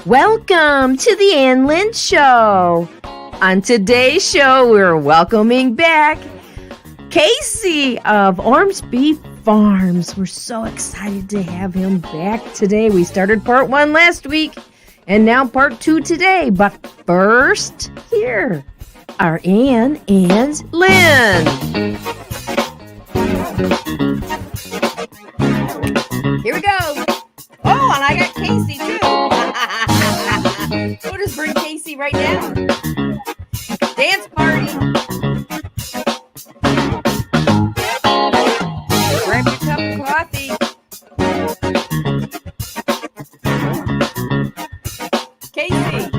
Welcome to the Ann Lynn Show. On today's show, we're welcoming back Cayce of Ormsby Farms. We're so excited to have him back today. We started part 1 last week and now part 2 today. But first, here are Ann and Lynn. Here we go. Oh, and I got Cayce too. We'll just bring Cayce right down. Dance party. Grab your cup of coffee. Cayce.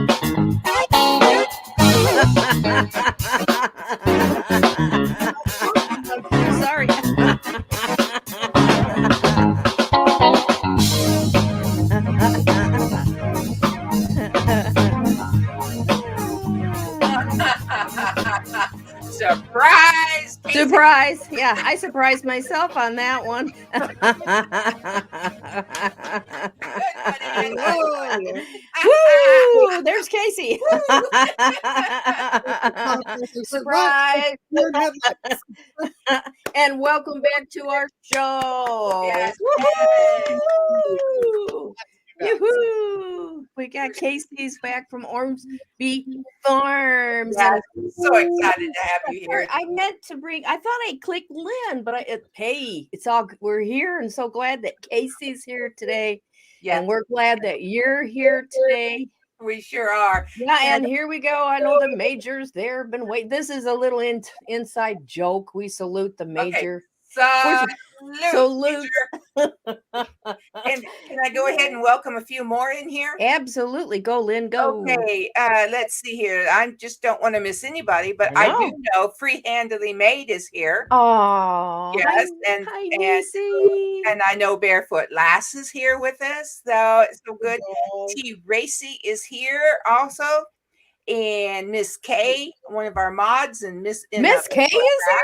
Sorry. Surprise! Surprise! Yeah, I surprised myself on that one. Woo! There's Cayce. Surprise! And welcome back to our show. Yes. Woo! Yoo-hoo! We got Cayce's back from Ormsby Farms. Yes, so excited to have you here. I meant to bring. I thought I clicked Lynn, but hey, it's all. We're here, and so glad that Cayce's here today. Yeah, and we're glad that you're here today. We sure are. Yeah, and here we go. I know the majors there have been waiting. This is a little inside joke. We salute the major. Okay. Salute. And can I go ahead and welcome a few more in here? Absolutely. Go, Lynn, go. Okay, let's see here. I just don't want to miss anybody, but I do know Free Handily Made is here. Oh, yes, hi, and I know Barefoot Lass is here with us. So it's so good. T. Racy is here also. And Miss K, one of our mods, and Miss K is here?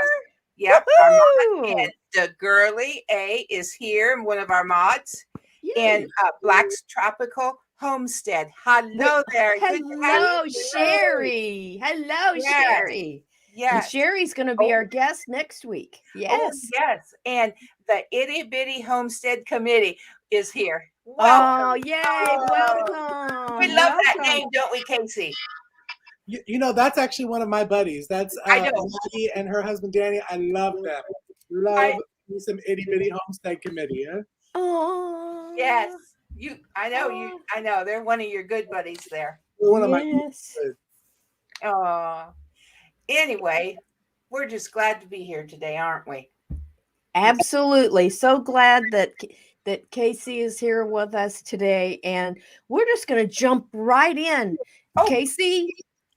Yep, our mod. And the Girly A is here, one of our mods. Yay. And Black's Tropical Homestead. Hello there. Hello, Sherry. Hello, Sherry. Yeah. And Sherry's going to be our guest next week. Yes. Oh, yes. And the Itty Bitty Homestead Committee is here. Welcome. Oh, yay. Welcome. We love that name, don't we, Cayce? You know, that's actually one of my buddies. That's Maggie and her husband Danny. I love them. Love some Itty Bitty Homestead Committee. Huh? Oh yes, I know. They're one of your good buddies there. They're one of my good. Oh, anyway, we're just glad to be here today, aren't we? Absolutely. So glad that Cayce is here with us today, and we're just going to jump right in. Cayce.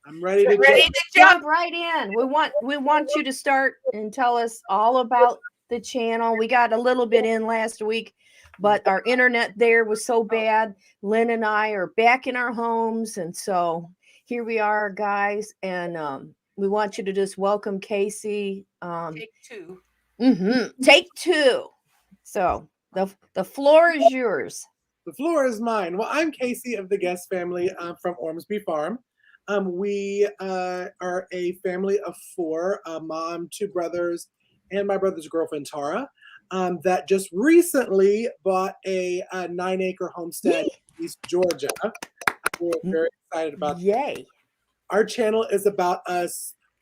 I'm ready to jump right in. We want you to start and tell us all about the channel. We got a little bit in last week, but our internet there was so bad. Lynn and I are back in our homes, and so here we are, guys. And we want you to just welcome Cayce. Take two. Take two. So the floor is yours. The floor is mine. Well, I'm Cayce of the Guest family from Ormsby Farm. We are a family of 4, a mom, 2 brothers, and my brother's girlfriend, Tara, that just recently bought a 9-acre homestead in East Georgia. We're very excited about that. Our channel is about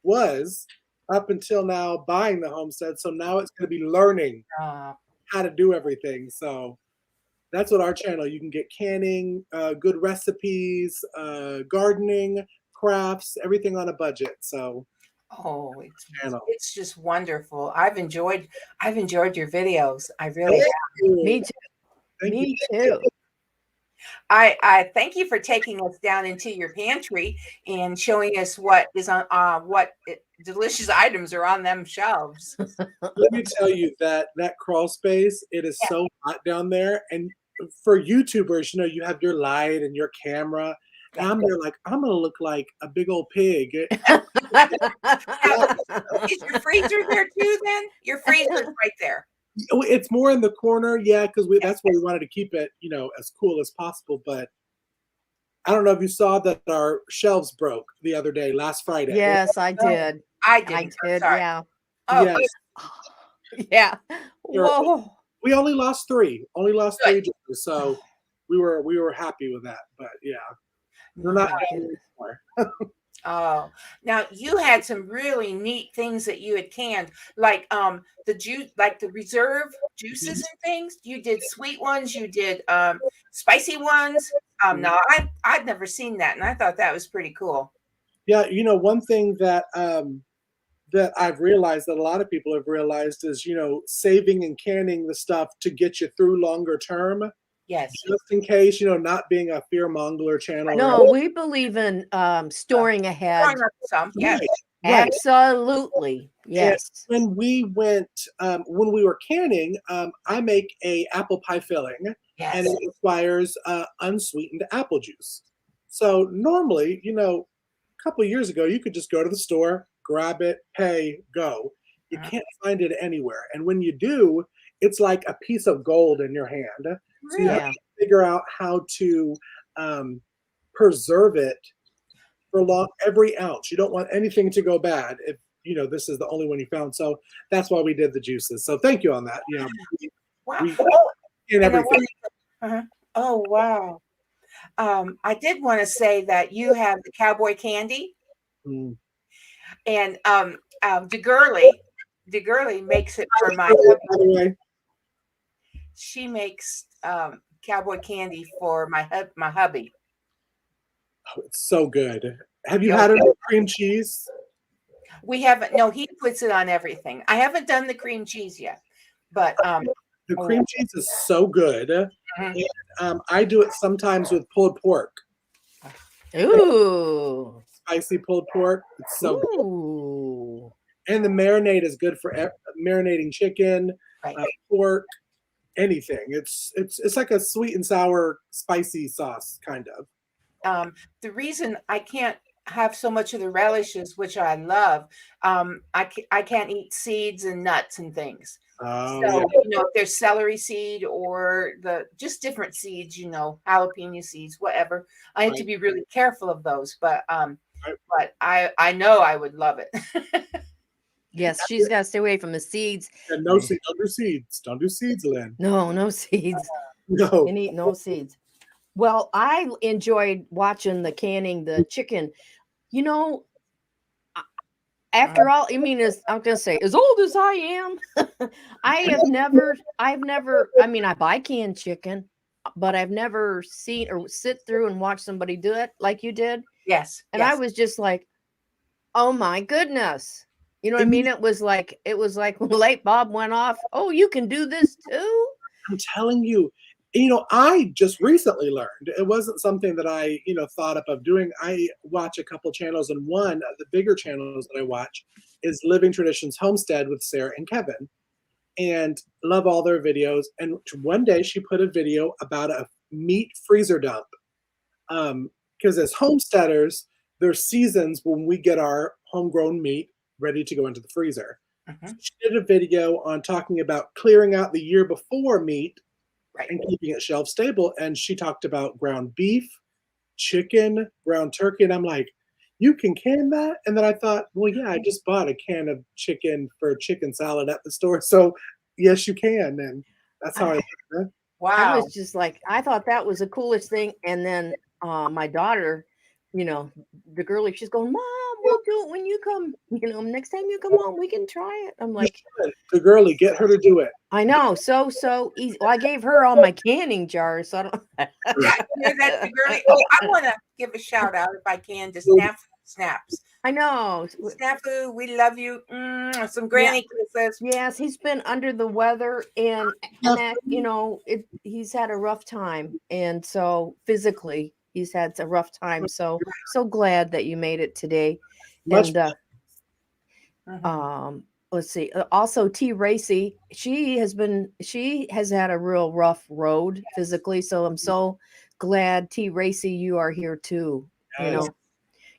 was up until now buying the homestead. So now it's going to be learning how to do everything. So that's what our channel, you can get canning, good recipes, gardening, crafts, everything on a budget. So it's just wonderful. I've enjoyed your videos. I really have. Me too. Me too. I thank you for taking us down into your pantry and showing us what is on delicious items are on them shelves. Let me tell you that crawl space, it is so hot down there. And for YouTubers, you know, you have your light and your camera. And I'm there like, I'm going to look like a big old pig. Is your freezer there too then? Your freezer's right there. It's more in the corner, yeah, because that's where we wanted to keep it, as cool as possible. But I don't know if you saw that our shelves broke the other day, last Friday. Yes, I did. I I didn't. I'm did. sorry. Yeah. Oh, Yes, Yeah. Whoa. we only lost three. Only lost Good. three jars, so we were happy with that. But yeah, we're not My happy goodness. anymore. Oh, now you had some really neat things that you had canned, like the juice, like the reserve juices and things. You did sweet ones, you did spicy ones. Now I'd never seen that, and I thought that was pretty cool. Yeah, one thing that I've realized that a lot of people have realized is, saving and canning the stuff to get you through longer term, Yes. just in case, not being a fear mongler channel. No, we believe in storing ahead. Throwing up some, yes. Right. Absolutely. Yes. And when we were canning, I make a apple pie filling, and Yes. it requires unsweetened apple juice. So normally, a couple of years ago, you could just go to the store, grab it, pay, go. You can't find it anywhere. And when you do, it's like a piece of gold in your hand. So you have Yeah. to figure out how to preserve it for every ounce. You don't want anything to go bad if this is the only one you found. So that's why we did the juices. So thank you on that. Wow. We Oh, in and I everything. oh wow. I did want to say that you have the cowboy candy, Mm. and DeGurley makes it for my hubby. By the way, She makes cowboy candy for my hubby. oh, it's so good. Have you Yo, had it with cream cheese? we haven't. No, he puts it on everything. I haven't done the cream cheese yet, but The cream cheese is so good. mhm. And, I do it sometimes with pulled pork, Ooh. spicy pulled pork. It's so good. Ooh. And the marinade is good for marinating chicken, Right. pork, anything. It's like a sweet and sour spicy sauce kind of. The reason I can't have so much of the relishes, which I love, I can't eat seeds and nuts and things. Oh So, yeah. if there's celery seed or just different seeds, jalapeno seeds, whatever, I have to Right, be really careful of those. But right. I know I would love it. Yes, she's got to stay away from the seeds. And no seeds. Don't do seeds. Don't do seeds, Lynn. No seeds. No. And eat no seeds. Well, I enjoyed watching the canning the chicken. You know, after all, I mean, I'm gonna say, as old as I am, I've never, I mean, I buy canned chicken, but I've never seen or sit through and watch somebody do it like you did. Yes, And I yes. was just like, oh my goodness. You know what I And mean? It was like when the light bulb went off. Oh, you can do this too? I'm telling you, I just recently learned. It wasn't something that I, thought up of doing. I watch a couple channels, and one of the bigger channels that I watch is Living Traditions Homestead with Sarah and Kevin, and love all their videos. And one day she put a video about a meat freezer dump. Because as homesteaders, there's seasons when we get our homegrown meat ready to go into the freezer. Mhm. So she did a video on talking about clearing out the year before meat Right. and keeping it shelf stable. And she talked about ground beef, chicken, ground turkey. And I'm like, you can can that? And then I thought, well, yeah, I just bought a can of chicken for chicken salad at the store. So yes, you can. And that's how I learned it. I Wow. was just like, I thought that was the coolest thing. And then my daughter, the girlie, she's going, Mom, we'll do it when you come. Next time you come home, we can try it. I'm like, The girlie, get her to do it. I know, so easy. Well, I gave her all my canning jars, so I don't. Yeah, you hear that, DeGurley? Oh, I want to give a shout out if I can to Snaps. I know. Snafu, we love you. Some granny kisses. Yes, he's been under the weather, and that, he's had a rough time, and so physically he's had a rough time. So glad that you made it today. Much And let's see. Also, T. Racy, she has had a real rough road physically. So I'm so glad, T. Racy, you are here too. Yes.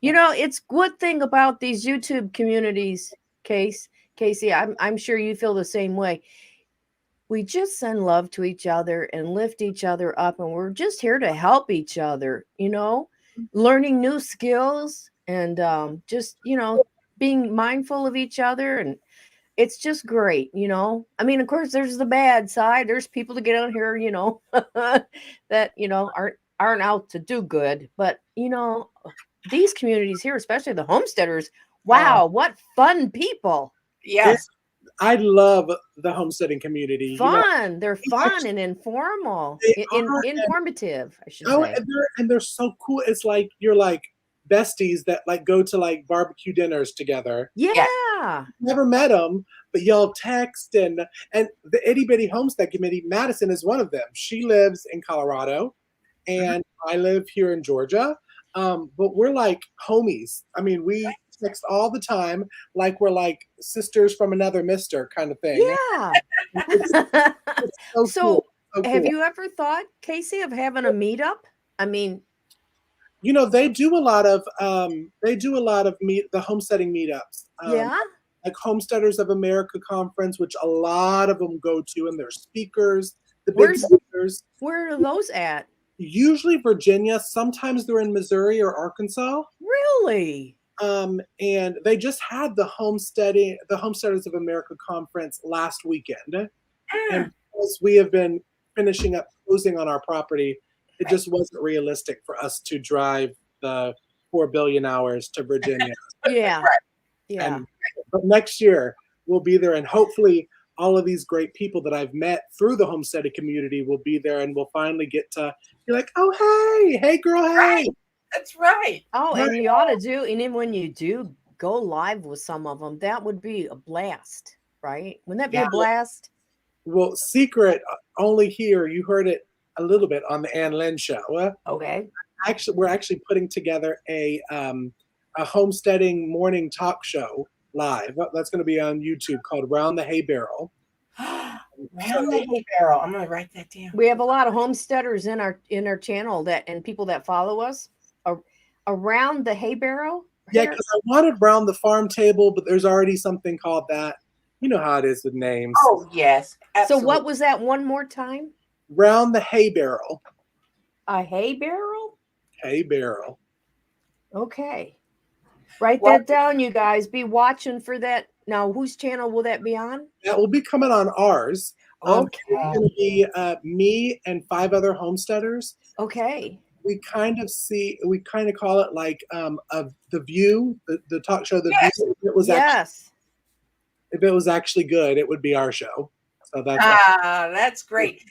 It's good thing about these YouTube communities, Cayce, I'm sure you feel the same way. we just send love to each other and lift each other up, and we're just here to help each other, learning new skills and just, being mindful of each other. And it's just great. I mean, of course, there's the bad side. There's people to get on here, that, aren't out to do good. But, these communities here, especially the homesteaders, wow, what fun people. Yes. I love the homesteading community. Fun. They're fun and informal. Informative, I should say. And they're so cool. It's like you're like besties that like go to like barbecue dinners together. Yeah. Never met them, but y'all text and the Itty Bitty Homestead Committee, Madison is one of them. She lives in Colorado and I live here in Georgia. But we're like homies. I mean, we text all the time, like we're like sisters from another mister kind of thing. Yeah. It's so cool. Have you ever thought, Cayce, of having a meetup? I mean, they do a lot of the homesteading meetups. Like Homesteaders of America conference, which a lot of them go to, and they're speakers. The big speakers. Where are those at? Usually Virginia. Sometimes they're in Missouri or Arkansas. Really? And they just had the Homesteaders of America conference last weekend. And as we have been finishing up closing on our property, it just wasn't realistic for us to drive the 4 billion hours to Virginia. Yeah. Yeah. But next year we'll be there, and hopefully all of these great people that I've met through the homesteading community will be there, and we'll finally get to be like, oh, hey girl, hey. Right. That's right. Oh, and you ought to do, and then when you do go live with some of them, that would be a blast, right? Wouldn't that be a blast? Well, secret only here. You heard it a little bit on the Ann Lynn Show. Okay. We're actually putting together a homesteading morning talk show live. That's going to be on YouTube called Round the Hay Barrel. Round the Hay Barrel. I'm going to write that down. We have a lot of homesteaders in our channel and people that follow us around the hay barrel. Yeah, because I wanted Round the Farm Table, but there's already something called that. You know how it is with names. Oh, yes. Absolutely. So what was that one more time? Round the Hay Barrel. A hay barrel? Hay barrel. Okay. Write that down, you guys. Be watching for that. Now, whose channel will that be on? That will be coming on ours. Okay. It's going to be me and 5 other homesteaders. Okay. We kind of call it like The View, the talk show, The View. If it was actually good, it would be our show. So that's great.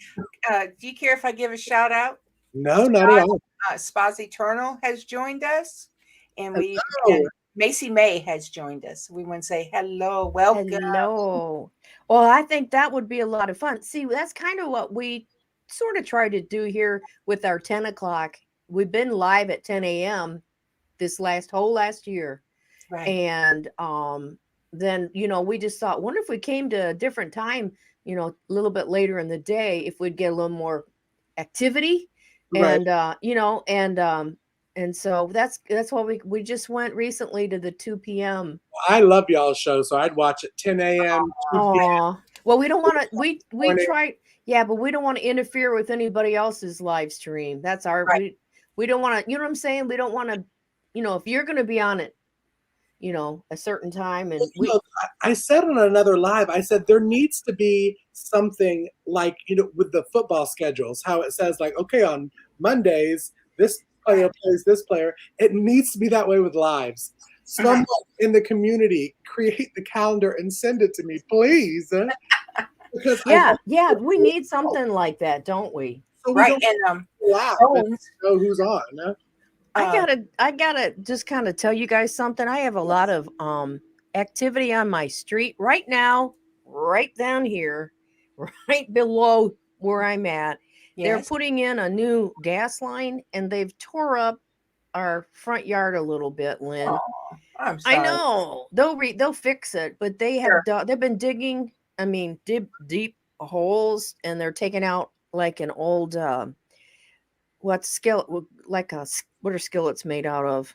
Do you care if I give a shout out? No, not at all. Spaz Eternal has joined us, and Macy May has joined us. We want to say hello, welcome. Hello. Well, I think that would be a lot of fun. See, that's kind of what we sort of try to do here with our 10 o'clock. We've been live at 10 a.m. this last year. Right. And then, we just thought, wonder if we came to a different time, a little bit later in the day, if we'd get a little more activity. Right. And so that's why we just went recently to the 2 p.m. I love y'all's show, so I'd watch at 10 a.m. Oh, well, we don't want to. We try, but we don't want to interfere with anybody else's live stream. That's our. Right. We don't want to. You know what I'm saying? We don't want to. If you're going to be on it, a certain time, and I said on another live, I said there needs to be something like with the football schedules, how it says like, okay, on Mondays this player plays this player. It needs to be that way with lives. Someone in the community create the calendar and send it to me, please. Because we need something like that, don't we? So we don't laugh and know who's on. I gotta just kind of tell you guys something. I have a lot of activity on my street right now, right down here, right below where I'm at. Yes. They're putting in a new gas line, and they've tore up our front yard a little bit, Lynn. Oh, I'm sorry. I know they'll fix it, but they have they've been digging. I mean, deep holes, and they're taking out like an old what are skillets made out of?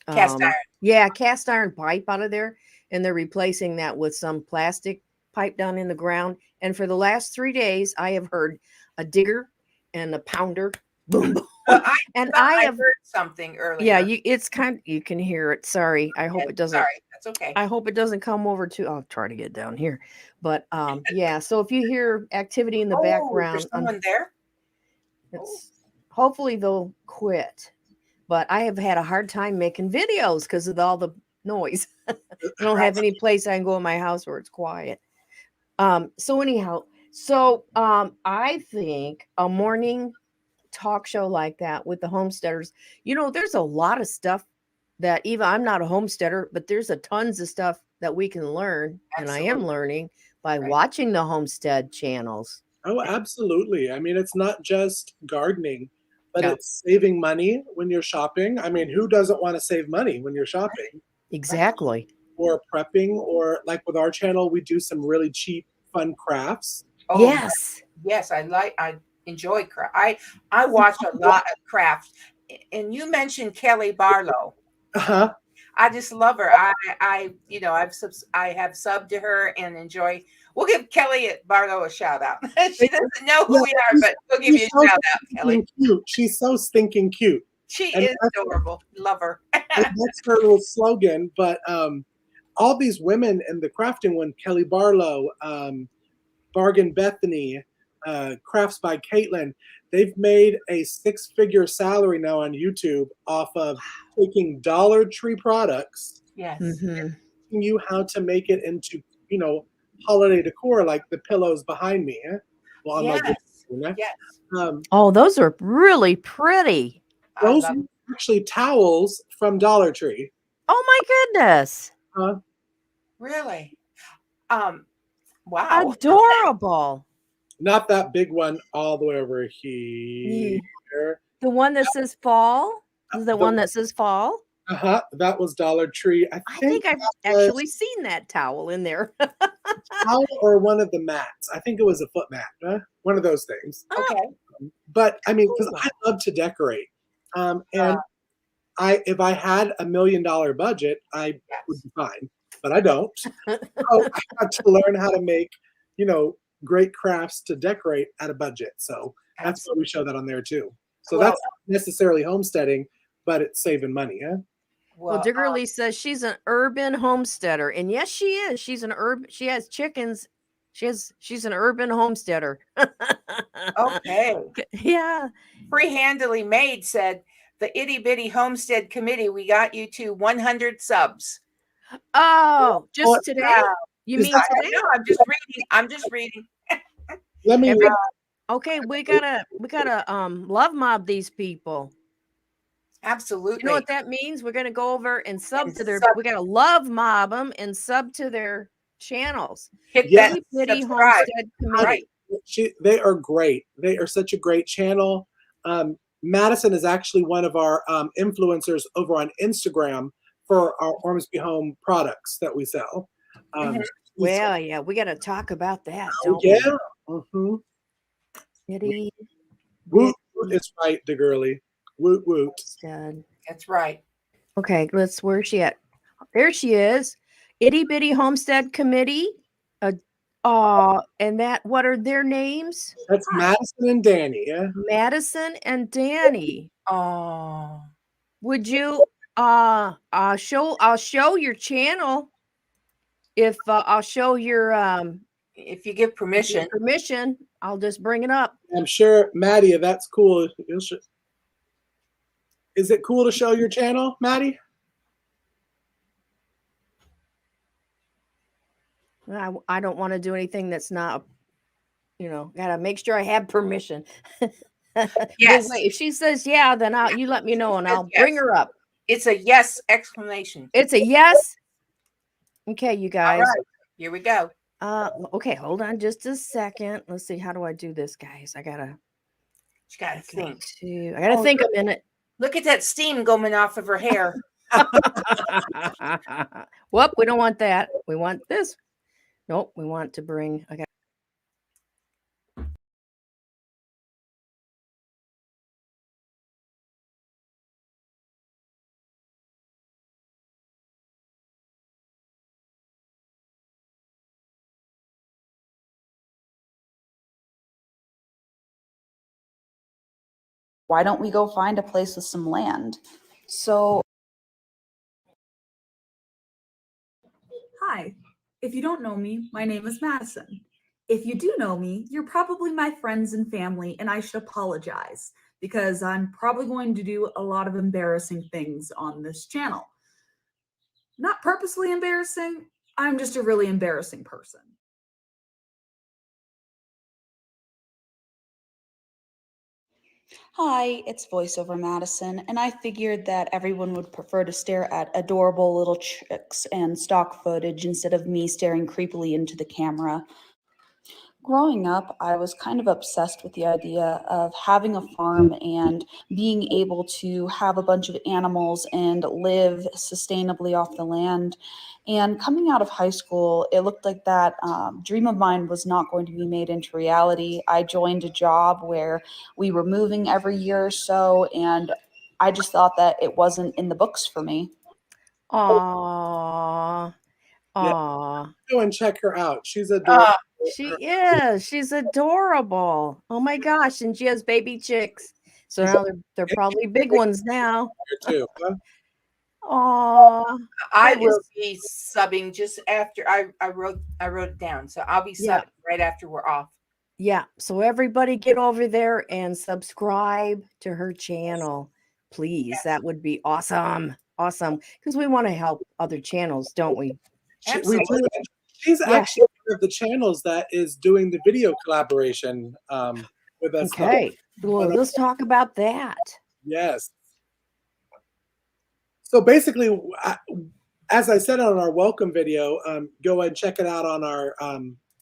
Cast iron. Yeah, cast iron pipe out of there, and they're replacing that with some plastic pipe down in the ground. And for the last 3 days, I have heard a digger and a pounder, boom, boom. I And thought I I have, heard something earlier. yeah, you can hear it. Sorry. I hope Yes, it doesn't. sorry, that's okay. I hope it doesn't come over to. I'll try to get down here, but yeah. So if you hear activity in the Oh, there's background, someone there. it's hopefully they'll quit. But I have had a hard time making videos because of all the noise. I don't have any place I can go in my house where it's quiet. So anyhow, I think a morning talk show like that with the homesteaders, there's a lot of stuff that even I'm not a homesteader, but there's a tons of stuff that we can learn, and I am Absolutely. learning by Right. watching the homestead channels. Oh, absolutely. I mean, it's not just gardening, but Yeah, it's saving money when you're shopping. I mean, who doesn't want to save money when you're shopping exactly. or prepping? Or like with our channel, we do some really cheap, fun crafts. Oh Yes. yes, I enjoy craft. I watch a lot of craft. And you mentioned Kelly Barlow. Uh-huh. I just love her. I have subbed to her and enjoy. We'll give Kelly Barlow a shout out. She doesn't know who Yeah, we are, but we'll give you she's a so shout out, Kelly. stinking cute. She's so stinking cute. She And is adorable. Love her. that's her little slogan. But all these women in the crafting one, Kelly Barlow, Bargain Bethany, Crafts by Caitlin, they've made a 6-figure salary now on YouTube off of taking Dollar Tree products, Yes. Mm-hmm. teaching you how to make it into, holiday decor, like the pillows behind me. Well, on my Yes. video, Yes. Oh, those are really pretty. I those love are actually towels from Dollar Tree. Oh my goodness. really. Wow. Adorable. Not that big one all the way over here. The one that says fall? Is the The- one that says fall? That was Dollar Tree. I I think think I've that was actually seen that towel in there. towel or one of the mats. I think it was a foot mat. One of those things. Okay. But I mean, because Cool. I love to decorate, and if I had $1 million budget, I would be fine. But I don't. So I had to learn how to make, great crafts to decorate at a budget. So that's why we show that on there too. So Well, that's not necessarily homesteading, but it's saving money. Yeah. Well, Diggerly says she's an urban homesteader, and yes, she is. She's an urban. She has chickens. She's an urban homesteader. okay. Yeah. Free Handily Made said, the Itty Bitty Homestead Committee, we got you to 100 subs. Oh, just today? Wow. You Is mean that- today? No, I'm just reading. Let me. Okay, we gotta love mob these people. Absolutely. You know what that means? We're gonna go over and sub And to their. sub- We gotta love mob them and sub to their channels. Hit Yes. that Bitty subscribe. Homestead Committee. Right. They are great. They are such a great channel. Madison is actually one of our influencers over on Instagram for our Ormsby Home products that we sell. Well, yeah, we gotta talk about that, Oh, don't yeah. Mm-hmm. we? Bitty Woot, woot, it's right, the girly. Woot, woot. Homestead. That's right. Okay, where's she at? There she is. Itty Bitty Homestead Committee. And what are their names? That's Madison and Danny. Yeah. Madison and Danny. Oh. Would you I'll show your channel if I'll show your If you give permission. permission, I'll just bring it up. I'm sure, Maddie, if that's cool. Is it cool to show your channel, Maddie? I don't want to do anything that's not, gotta make sure I have permission. Yes. Wait, if she says yeah, then you let me know and says I'll bring yes. her up. It's a yes exclamation. It's a yes. Okay, you guys. All right. Here we go. Okay, hold on just a second. Let's see. How do I do this, guys? I gotta think. I gotta think a minute. Look at that steam going off of her hair. Whoop, we don't want that. We want this. Nope, we want to bring. I got why don't we go find a place with some land? So, hi, if you don't know me, my name is Madison. If you do know me, you're probably my friends and family, and I should apologize because I'm probably going to do a lot of embarrassing things on this channel. Not purposely embarrassing, I'm just a really embarrassing person. hi, it's voiceover Madison, and I figured that everyone would prefer to stare at adorable little chicks and stock footage instead of me staring creepily into the camera. Growing up, I was kind of obsessed with the idea of having a farm and being able to have a bunch of animals and live sustainably off the land. And coming out of high school, it looked like that dream of mine was not going to be made into reality. I joined a job where we were moving every year or so, and I just thought that it wasn't in the books for me. Aw. Yeah. Aw. Go and check her out. She's adorable. She is. She's adorable. Oh my gosh. And she has baby chicks. So now they're probably big ones now. Too. Huh? Aw. I That will is- be subbing just after I wrote it down. So I'll be Yeah. subbing right after we're off. Yeah. So everybody get over there and subscribe to her channel. Please. Yes. That would be awesome. Awesome. Because we want to help other channels, don't we? Absolutely. She's Yeah. actually one of the channels that is doing the video collaboration with us. Okay. Well, let's talk about that. Yes. So basically, as I said on our welcome video, go and check it out on our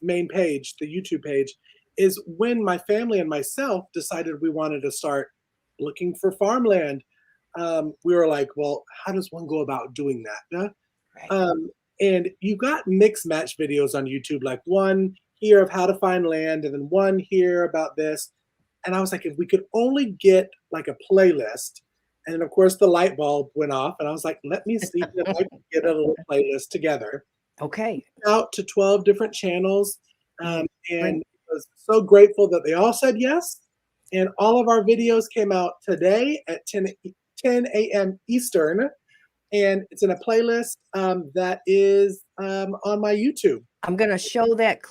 main page, the YouTube page, is when my family and myself decided we wanted to start looking for farmland. We were like, well, how does one go about doing that? Huh? Right. And you got mix match videos on YouTube, like one here of how to find land, and then one here about this. And I was like, if we could only get like a playlist, and then of course the light bulb went off, and I was like, let me see if I can get a little playlist together. Okay. Out to 12 different channels, and Right. I was so grateful that they all said yes. And all of our videos came out today at 10 a.m. Eastern. And it's in a playlist that is on my YouTube. I'm going to show that,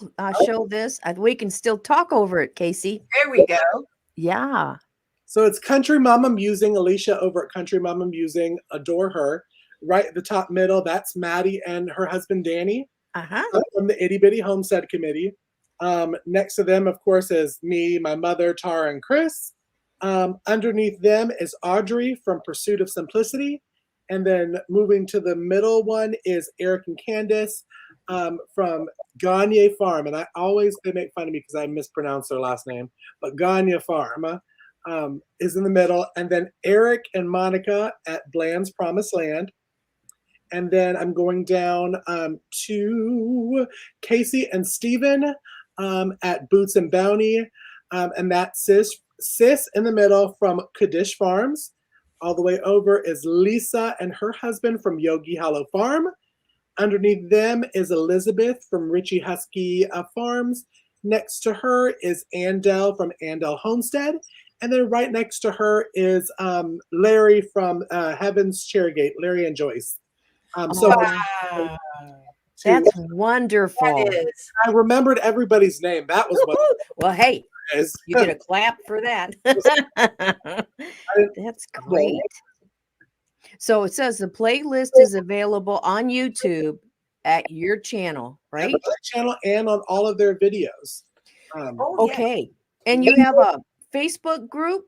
show this. We can still talk over it, Cayce. There we go. Yeah. So it's Country Mama Musing, Alicia over at Country Mama Musing, adore her. Right at the top middle, that's Maddie and her husband Danny from the Itty Bitty Homestead Committee. Next to them, of course, is me, my mother, Tara, and Chris. Underneath them is Audrey from Pursuit of Simplicity. And then moving to the middle one is Eric and Candace from Gagne Farm. And they make fun of me because I mispronounce their last name, but Gagne Farm is in the middle. And then Eric and Monica at Bland's Promised Land. And then I'm going down to Cayce and Steven at Boots and Bounty. And that's Sis in the middle from Kaddish Farms. All the way over is Lisa and her husband from Yogi Hollow Farm. Underneath them is Elizabeth from Richie Husky Farms. Next to her is Andel from Andel Homestead. And then right next to her is Larry from Heaven's Chairgate, Larry and Joyce. Wow. That's wonderful. That is. I remembered everybody's name. That was what Well, hey, it is. you get a clap for that. That's great. So it says the playlist is available on YouTube at your channel, right? On my channel and on all of their videos. Okay. And you have a Facebook group?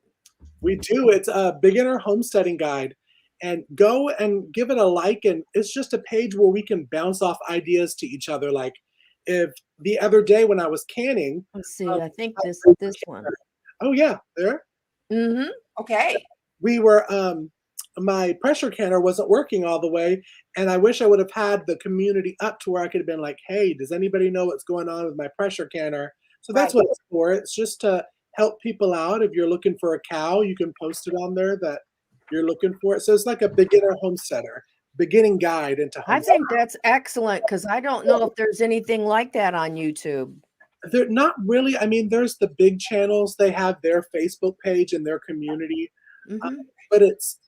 We do. It's a beginner homesteading guide. And go and give it a like. And it's just a page where we can bounce off ideas to each other. Like if the other day when I was canning. Let's see. I think this one. Oh, yeah. There. Mm-hmm. Okay. We were, my pressure canner wasn't working all the way. And I wish I would have had the community up to where I could have been like, hey, does anybody know what's going on with my pressure canner? So that's what it's for. It's just to help people out. If you're looking for a cow, you can post it on there that you're looking for it. So it's like a beginner homesteader, beginning guide into homesteading. I think that's excellent because I don't know if there's anything like that on YouTube. They're not really. I mean, there's the big channels. They have their Facebook page and their community, Mm-hmm. but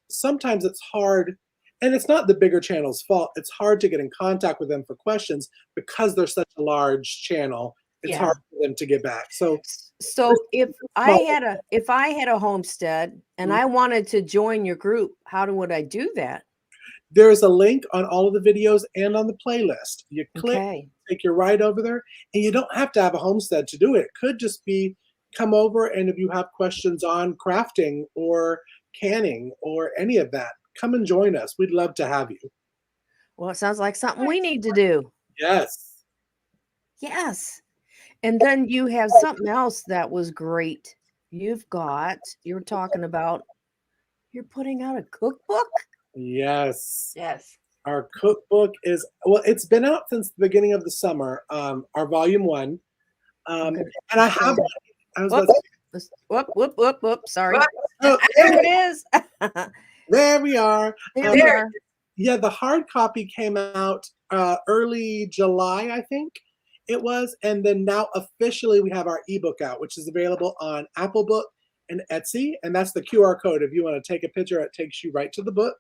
sometimes it's hard, and it's not the bigger channel's fault. It's hard to get in contact with them for questions because they're such a large channel. It's Yeah. hard for them to get back. So So if I had a homestead and I wanted to join your group, would I do that? there's a link on all of the videos and on the playlist. You click, Okay. take you right over there, and you don't have to have a homestead to do it. It could just be come over, and if you have questions on crafting or canning or any of that, come and join us. We'd love to have you. Well, it sounds like something we need to do. Yes. Yes. And then you have something else that was great. You were talking about, you're putting out a cookbook? Yes. Yes. Our cookbook is, well, it's been out since the beginning of the summer, our volume 1. Okay. And I have, I was about to say, Whoop. Sorry. oh, There it is. there we are. There we are. Yeah, the hard copy came out early July, I think it was. And then now officially we have our ebook out, which is available on Apple Book and Etsy. And that's the QR code. If you want to take a picture, it takes you right to the book.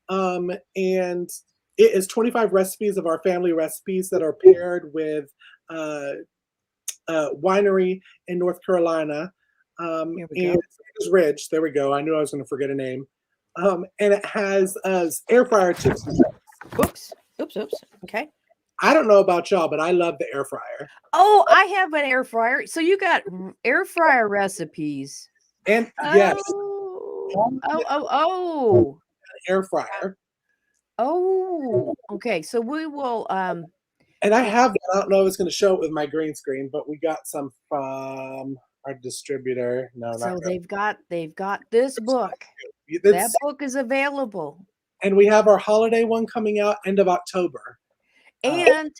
And it is 25 recipes of our family recipes that are paired with winery in North Carolina. Here we And go. it's Ridge. There we go. I knew I was going to forget a name. And it has air fryer tips. Oops. Okay. I don't know about y'all, but I love the air fryer. Oh, I have an air fryer. So you got air fryer recipes. And yes, Oh. air fryer. Oh. Okay. So we will And I have, I don't know if it's going to show it with my green screen, but we got some from our distributor. No, so not really. they've got this book. That It's- book is available. and we have our holiday one coming out end of October. And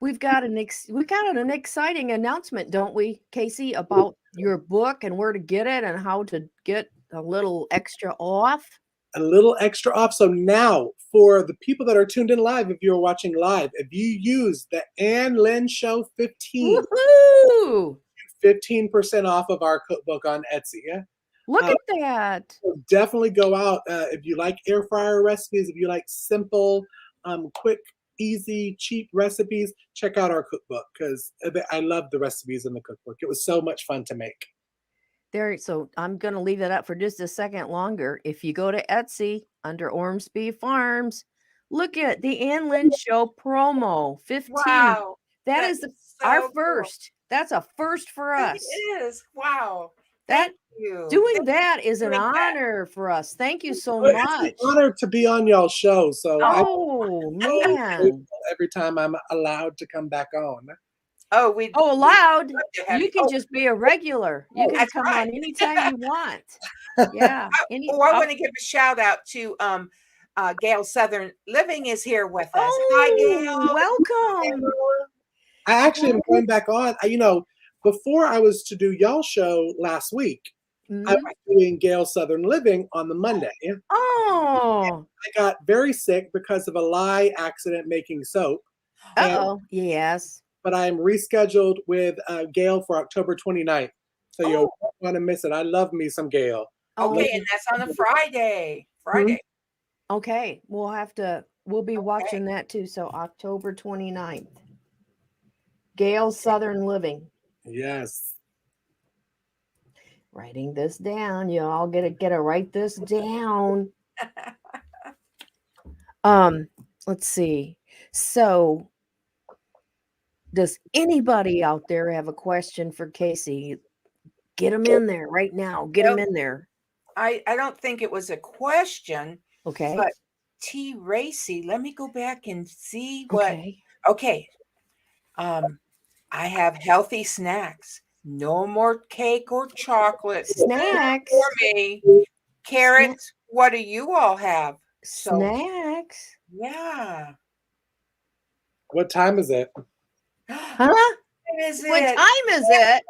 we've got an exciting announcement, don't we, Cayce, about your book and where to get it and how to get a little extra off. A little extra off. So now, for the people that are tuned in live, if you're watching live, if you use the Ann Lynn Show 15, Woohoo! 15% off of our cookbook on Etsy. Yeah? Look at that. So definitely go out if you like air fryer recipes, if you like simple, quick, easy, cheap recipes. Check out our cookbook because I love the recipes in the cookbook. It was so much fun to make. So I'm going to leave that up for just a second longer. If you go to Etsy under Ormsby Farms, look at the Ann Lynn Show promo 15. Wow. That is our first. That's a first for us. It is. Wow. That You. doing that is an doing that. honor for us. Thank you so Well, much. it's an honor to be on y'all's show. So Oh I'm man. grateful every time I'm allowed to come back on. Allowed. love to have You can just be a regular. You can That's come right. on anytime you want. Yeah. I want to give a shout out to Gail Southern Living is here with us. Hi, Gail. Welcome. I actually am going back on. Before I was to do y'all's show last week, Mhm. I was doing Gail Southern Living on the Monday. Oh. I got very sick because of a lye accident making soap. Oh. Yes. But I am rescheduled with Gail for October 29th. So you'll want to miss it. I love me some Gail. Okay, and that's on a Friday. Okay. We'll be watching that too. So October 29th. Gail Southern Living. Yes. Writing this down. You all gotta write this down. Let's see. So does anybody out there have a question for Cayce? Get them in there right now. Get them in there. I don't think it was a question. Okay. But T. Racy, let me go back and see what. Okay. I have healthy snacks. No more cake or chocolate. Snacks for me. Carrots. What do you all have? Snacks. Yeah. What time is it? Huh? What time is it?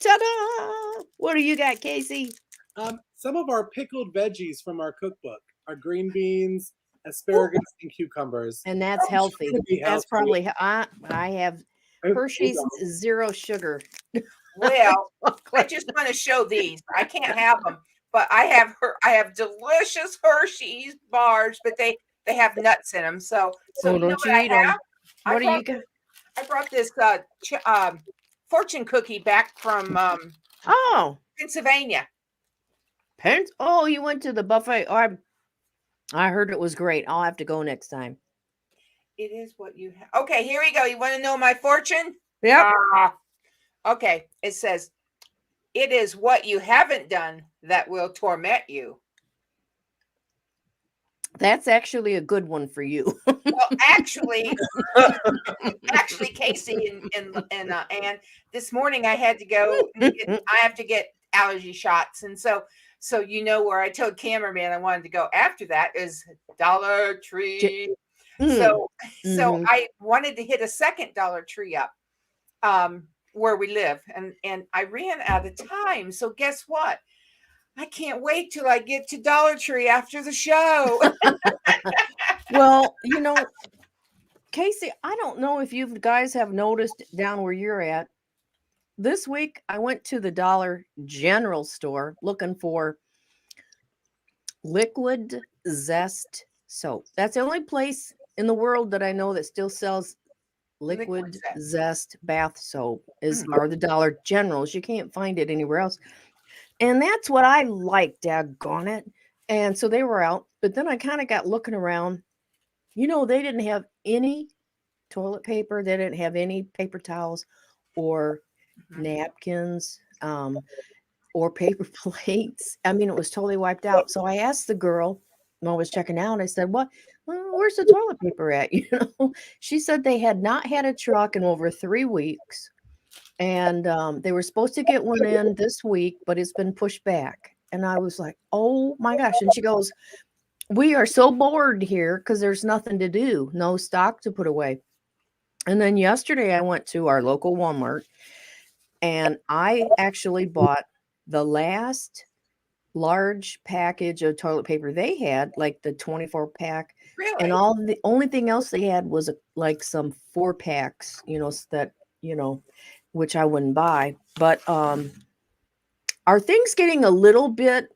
Ta-da! What do you got, Cayce? some of our pickled veggies from our cookbook, our green beans, asparagus, and cucumbers. And that's healthy. gonna be That's healthy. probably I have Oh, Hershey's hold on. 0 sugar. Well, I just want to show these. I can't have them, but I have delicious Hershey's bars, but they have nuts in them. So Oh, you know don't what you I eat 'em. have? What do you got? I brought this fortune cookie back from Oh, Pennsylvania. Oh, you went to the buffet. Oh, I heard it was great. I'll have to go next time. It is what you have. Okay, here we go. You want to know my fortune? Yep. Okay, it says, "It is what you haven't done that will torment you." That's actually a good one for you. Well, actually, Cayce and Ann, this morning I had to go. I have to get allergy shots, and so you know where I told cameraman I wanted to go after that is Dollar Tree. So I wanted to hit a second Dollar Tree up where we live, and I ran out of time. So guess what? I can't wait till I get to Dollar Tree after the show. Well, you know, Cayce, I don't know if you guys have noticed down where you're at. This week, I went to the Dollar General store looking for liquid zest soap. That's the only place in the world that I know that still sells liquid zest bath soap are the Dollar Generals. You can't find it anywhere else. And that's what I like, daggone it. And so they were out. But then I kind of got looking around. You know, they didn't have any toilet paper. They didn't have any paper towels or napkins or paper plates. I mean, it was totally wiped out. So I asked the girl when I was checking out, I said, where's the toilet paper at? You know, she said they had not had a truck in over 3 weeks. And they were supposed to get one in this week, but it's been pushed back. And I was like, oh my gosh. And she goes, we are so bored here because there's nothing to do, no stock to put away. And then yesterday I went to our local Walmart and I actually bought the last large package of toilet paper they had, like the 24 pack. Really? And all the only thing else they had was like some 4 packs, you know, that, you know, which I wouldn't buy. But are things getting a little bit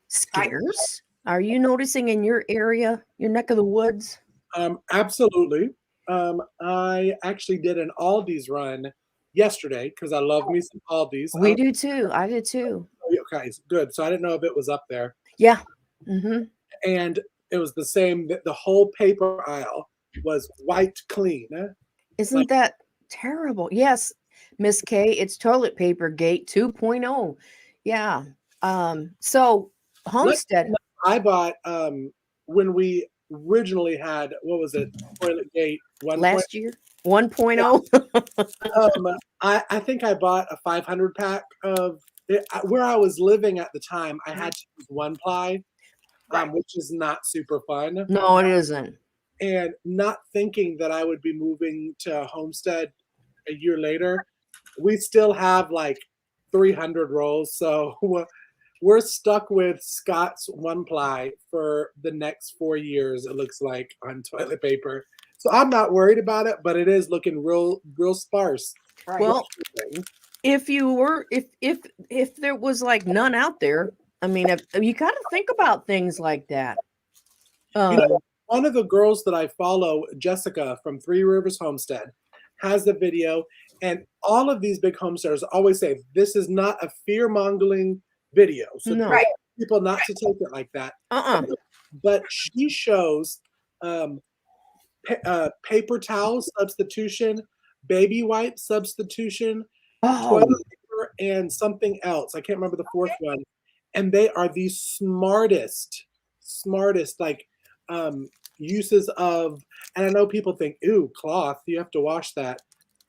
scarce? Are you noticing in your area, your neck of the woods? Absolutely. I actually did an Aldi's run yesterday because I love me some Aldi's. We do too. I did too. Okay, good. So I didn't know if it was up there. Yeah. And it was the same. The whole paper aisle was wiped clean. Isn't that terrible? Yes, Miss K, it's toilet paper gate 2.0. Yeah. So Homestead. I bought when we originally had, what was it, toilet gate last year 1.0. I think I bought a 500 pack of it. Where I was living at the time, I had to use 1-ply, which is not super fun. No, it isn't. And not thinking that I would be moving to Homestead a year later, we still have like 300 rolls. So we're stuck with Scott's 1-ply for the next 4 years, it looks like, on toilet paper. So I'm not worried about it, but it is looking real sparse. Right. Well, if you were, if there was like none out there, I mean, you got to think about things like that. You know, one of the girls that I follow, Jessica from 3 Rivers Homestead, has the video, and all of these big homesteaders always say this is not a fear-mongering video, so people not to take it like that. But she shows paper towel substitution, baby wipe substitution, toilet paper, and something else. I can't remember the fourth one. And they are the smartest like uses of. And I know people think, ooh, cloth, you have to wash that.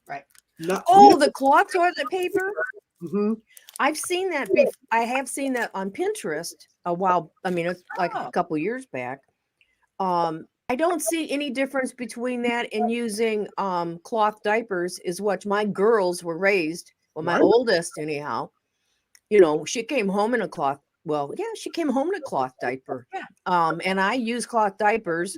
Right. The cloth toilet paper. Mm-hmm. I've seen that. I have seen that on Pinterest a while. I mean, it's like a couple years back. I don't see any difference between that and using cloth diapers. Is what my girls were raised. Well, my oldest, anyhow. You know, she came home in a cloth well, yeah, she came home in a cloth diaper. Yeah. And I use cloth diapers,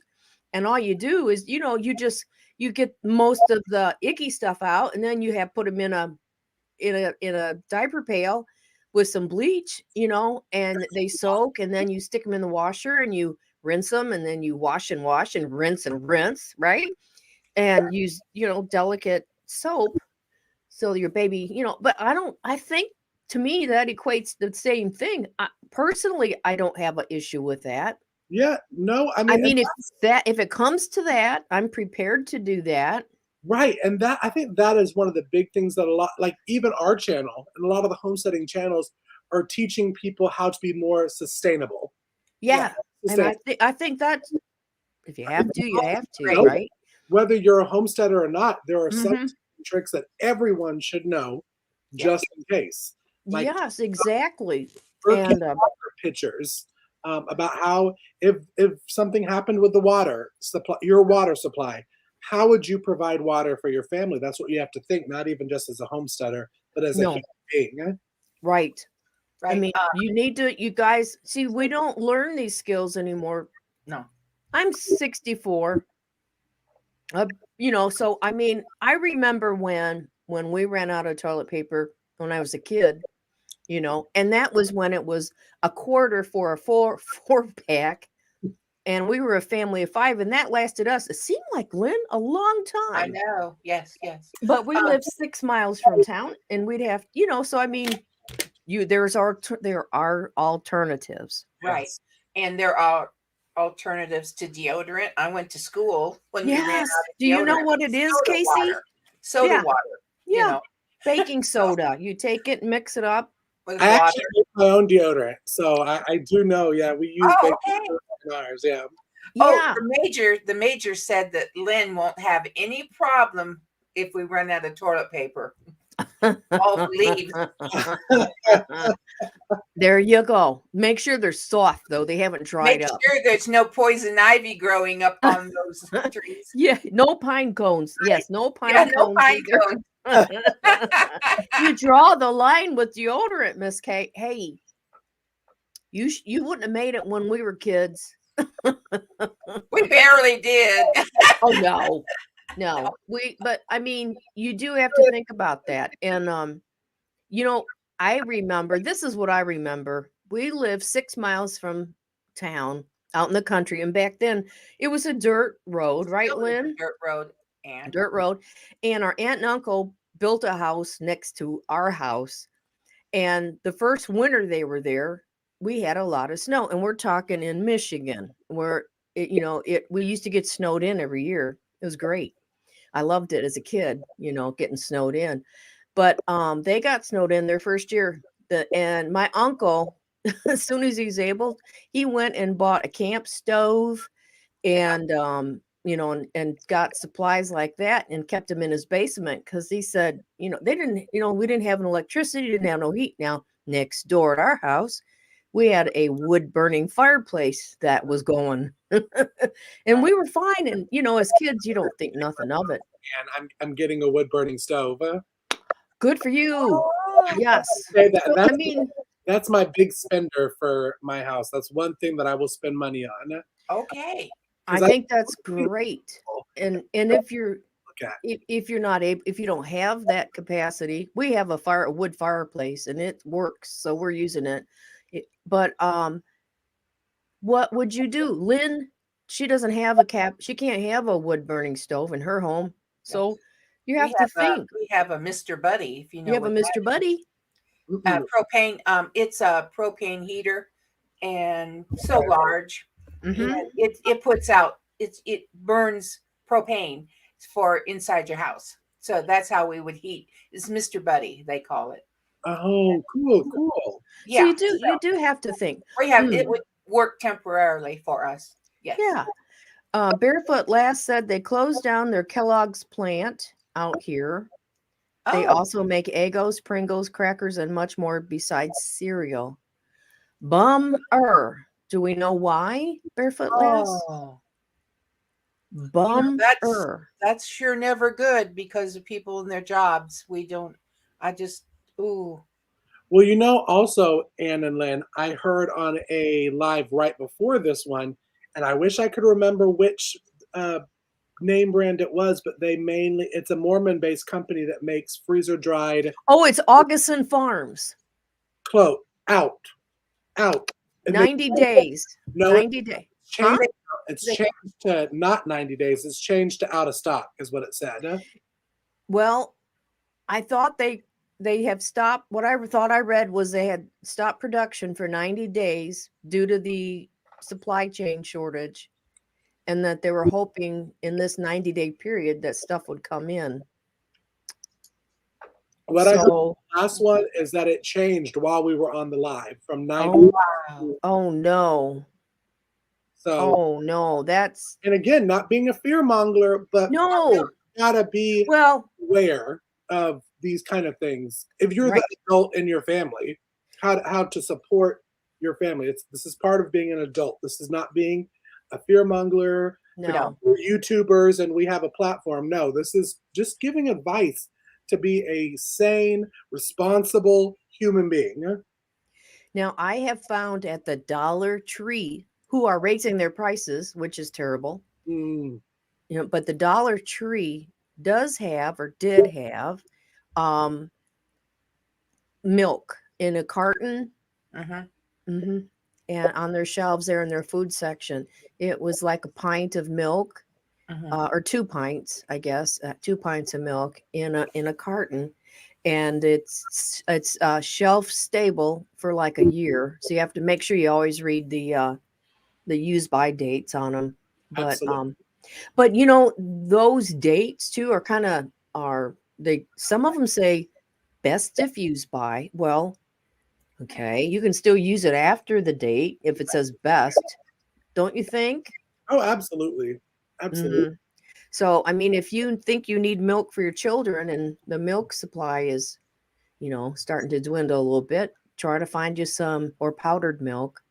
and all you do is, you get most of the icky stuff out, and then you have put them in a diaper pail with some bleach, and they soak, and then you stick them in the washer and you rinse them, and then you wash and rinse, right? And use, delicate soap so your baby, but I think to me that equates the same thing. Personally, I don't have an issue with that. Yeah, no, I I mean, mean, if it comes to that, I'm prepared to do that. right, and that I think that is one of the big things that a lot, like even our channel and a lot of the homesteading channels are teaching people how to be more sustainable. Yeah. And I Sustainable. think that's, if you have to, you have to, Right. right? Whether you're a homesteader or not, there are some Mhm. tricks that everyone should know, Yeah. just in case. Like Yes, exactly. birthday And water pictures, about how if something happened with the water supply, your water supply, how would you provide water for your family? That's what you have to think, not even just as a homesteader, but as a no, human being. right. I Right. mean, you guys, see, we don't learn these skills anymore. No. I'm 64. So I mean, I remember when we ran out of toilet paper when I was a kid, and that was when it was a quarter for a four pack, and we were a family of 5, and that lasted us. It seemed like, Lynn, a long I time. know. Yes. Yes. But we lived 6 miles from town, and we'd have, so I mean, there are alternatives. Right. Yes. And there are alternatives to deodorant. I went to school when we ran Yes. out of Do you know deodorant. what it is, Soda Cayce? water. Soda Yeah. water. Yeah. Baking soda. You take it, mix it up. With I water. actually make my own deodorant, so I do know. Yeah, we use Oh, baking okay. soda in ours. Yeah. Oh, Yeah. the major said that Lynn won't have any problem if we run out of toilet paper. All leaves. There you go. Make sure they're soft, though. They haven't dried Make up. sure there's no poison ivy growing up on those trees. Yeah, no pine cones. Yes, no pine Yeah, no cones pine either. cones. You draw the line with deodorant, Miss Kate. Hey, you wouldn't have made it when we were kids. We barely did. Oh no. But I mean, you do have to think about that. And I remember, this is what I remember. We lived 6 miles from town, out in the country, and back then it was a dirt road, right, Still is a Lynn? dirt road. And Dirt road. And our aunt and uncle built a house next to our house. And the first winter they were there, we had a lot of snow. And we're talking in Michigan, where we used to get snowed in every year. It was great. I loved it as a kid, getting snowed in. But they got snowed in their first year. And my uncle, as soon as he's able, he went and bought a camp stove and and got supplies like that and kept them in his basement, because he said, they didn't, we didn't have an electricity, didn't have no heat. Now next door at our house, we had a wood burning fireplace that was going. And we were fine. And as kids, you don't think nothing of it. And I'm getting a wood burning stove. Good for you. oh, Yes. Say that. So, I mean, That's my big spender for my house. That's one thing that I will spend money on. okay. I 'Cause think that's great. And if you're look at. if you're not able, if you don't have that capacity, we have a wood fireplace and it works, so we're using it. But what would you do, Lynn? She doesn't have she can't have a wood burning stove in her home, so you have to think. We have a Mr. Buddy, if you know You have a what that Mr. Buddy. Mm-mm. propane. It's a propane heater, and so large. Mhm. And it puts out it burns propane for inside your house. So that's how we would heat. It's Mr. Buddy, they call it. Oh, cool. So Yeah. you do have to think. We have it would work temporarily for us. Yes. Yeah. Barefoot Lass said they closed down their Kellogg's plant out here. They Oh, also make Eggos, Pringles, crackers, and much more besides cereal. Bummer. Do we know why, Barefoot Lass? oh. Bummer. That's sure never good because of people in their jobs. We don't I just ooh. Well, you know, also, Ann and Lynn, I heard on a live right before this one, and I wish I could remember which uh, name brand it was, but it's a Mormon-based company that makes freezer-dried Oh, it's Augustin Farms. clothes. Out. And they 90 days. no, 90 days. Huh? changed. It's changed to not 90 days. It's changed to out of stock, is what it said. Well, I thought they have stopped. What I thought I read was they had stopped production for 90 days due to the supply chain shortage, and that they were hoping in this 90-day period that stuff would come in. What I heard So, last one is that it changed while we were on the live from 90. oh, Wow. oh no. So, Oh no, that's and again, not being a fear monger, but no. gotta be Well, aware of these kind of things. If you're right. the adult in your family, how to support your family. This is part of being an adult. This is not being a fear monger. No. We're YouTubers and we have a platform. No, this is just giving advice to be a sane, responsible human being. Now, I have found at the Dollar Tree, who are raising their prices, which is terrible. Mm, But the Dollar Tree does have or did have milk in a carton. Mm-hmm. And on their shelves there in their food section, it was like a pint of milk, or 2 pints, I guess, 2 pints of milk in a carton, and it's shelf stable for like a year. So you have to make sure you always read the use by dates on them. absolutely. But you know, those dates too some of them say best if used by. Well, okay, you can still use it after the date if it says best, don't you think? Oh, absolutely. Absolutely. So, I mean, if you think you need milk for your children and the milk supply is, starting to dwindle a little bit, try to find you some or powdered milk.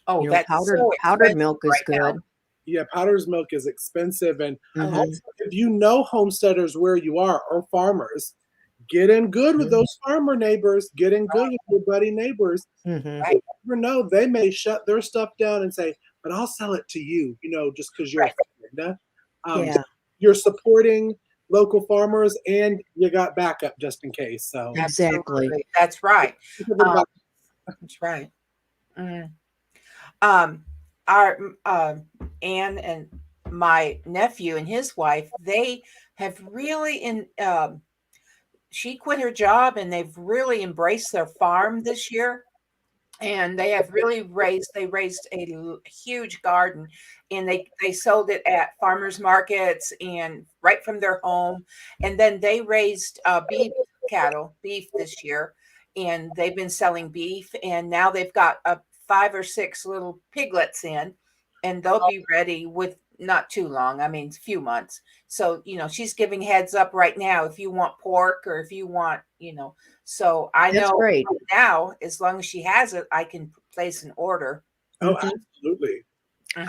Oh, that's Powdered so expensive milk is right now. good. Yeah, powder's milk is expensive. And Mhm. also, if you know homesteaders where you are or farmers, get in good with those farmer neighbors, get in good with your buddy neighbors. Mhm. Right. You never know, they may shut their stuff down and say, but I'll sell it to you, just because you're Right. a friend. Yeah. You're supporting local farmers and you got backup just in case. So Exactly. Absolutely. That's right. think of it about- That's right. Mm. Our Ann and my nephew and his wife, they have really she quit her job and they've really embraced their farm this year. And they have really raised a huge garden, and they sold it at farmers markets and right from their home. And then they raised beef this year, and they've been selling beef, and now they've got 5 or 6 little piglets in, and they'll be ready with not too long. I mean, a few months. So, she's giving heads up right now if you want pork or if you want, so I That's know great. now, as long as she has it, I can place an order. Oh, Mhm. absolutely. Mhm.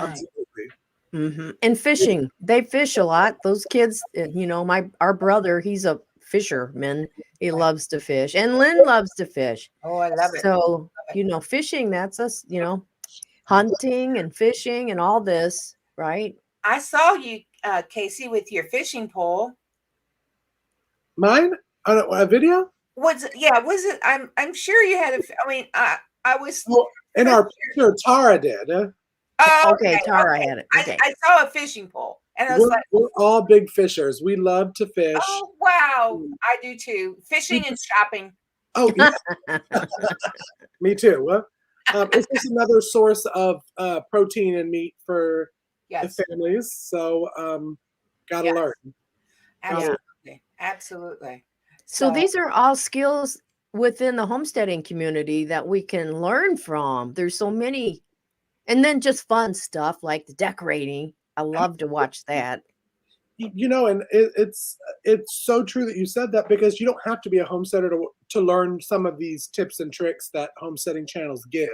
Absolutely. And fishing. They fish a lot. Those kids, our brother, he's a fisherman. He loves to fish. And Lynn loves to fish. Oh, I love it. So, fishing, that's us, hunting and fishing and all this, right? I saw you, Casey, with your fishing pole. Mine? A video? Was it? I'm sure you had I mean, I was. Well, in our picture, Tara did. Oh, Okay, Tara had it. Okay. I saw a fishing pole, and I was like, We're all big fishers. We love to fish. "Oh wow, I do too." Fishing and shopping. Oh, yeah. Me too. It's just another source of protein and meat for Yes, the families. So, gotta Yes. learn. absolutely, absolutely. So these are all skills within the homesteading community that we can learn from. There's so many. And then just fun stuff like the decorating. I love to watch that. And it's so true that you said that, because you don't have to be a homesteader to learn some of these tips and tricks that homesteading channels give.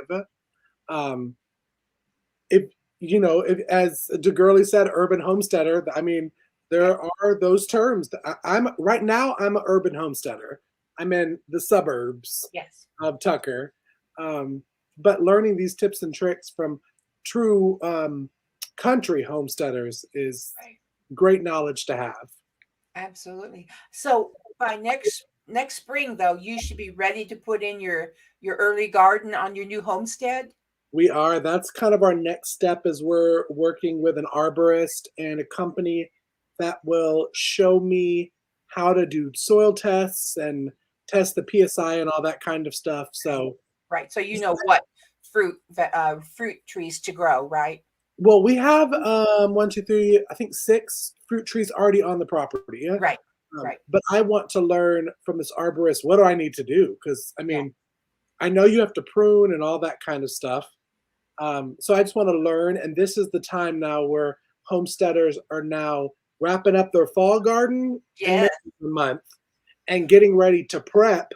If as DeGurley said, urban homesteader, I mean, there are those terms. I'm right now, I'm an urban homesteader. I'm in the suburbs Yes. of Tucker. But learning these tips and tricks from true country homesteaders is Right. great knowledge to have. Absolutely. So by next spring though, you should be ready to put in your early garden on your new homestead. We are. That's kind of our next step is we're working with an arborist and a company that will show me how to do soil tests and test the PSI and all that kind of stuff. So, Right. So you know what fruit trees to grow, right? well, we have one, two, three, I think 6 fruit trees already on the property. Yeah. Right. Right. But I want to learn from this arborist what do I need to do? Because I Yeah. mean, I know you have to prune and all that kind of stuff. So I just want to learn, and this is the time now where homesteaders are now wrapping up their fall garden in Yeah. a month and getting ready to prep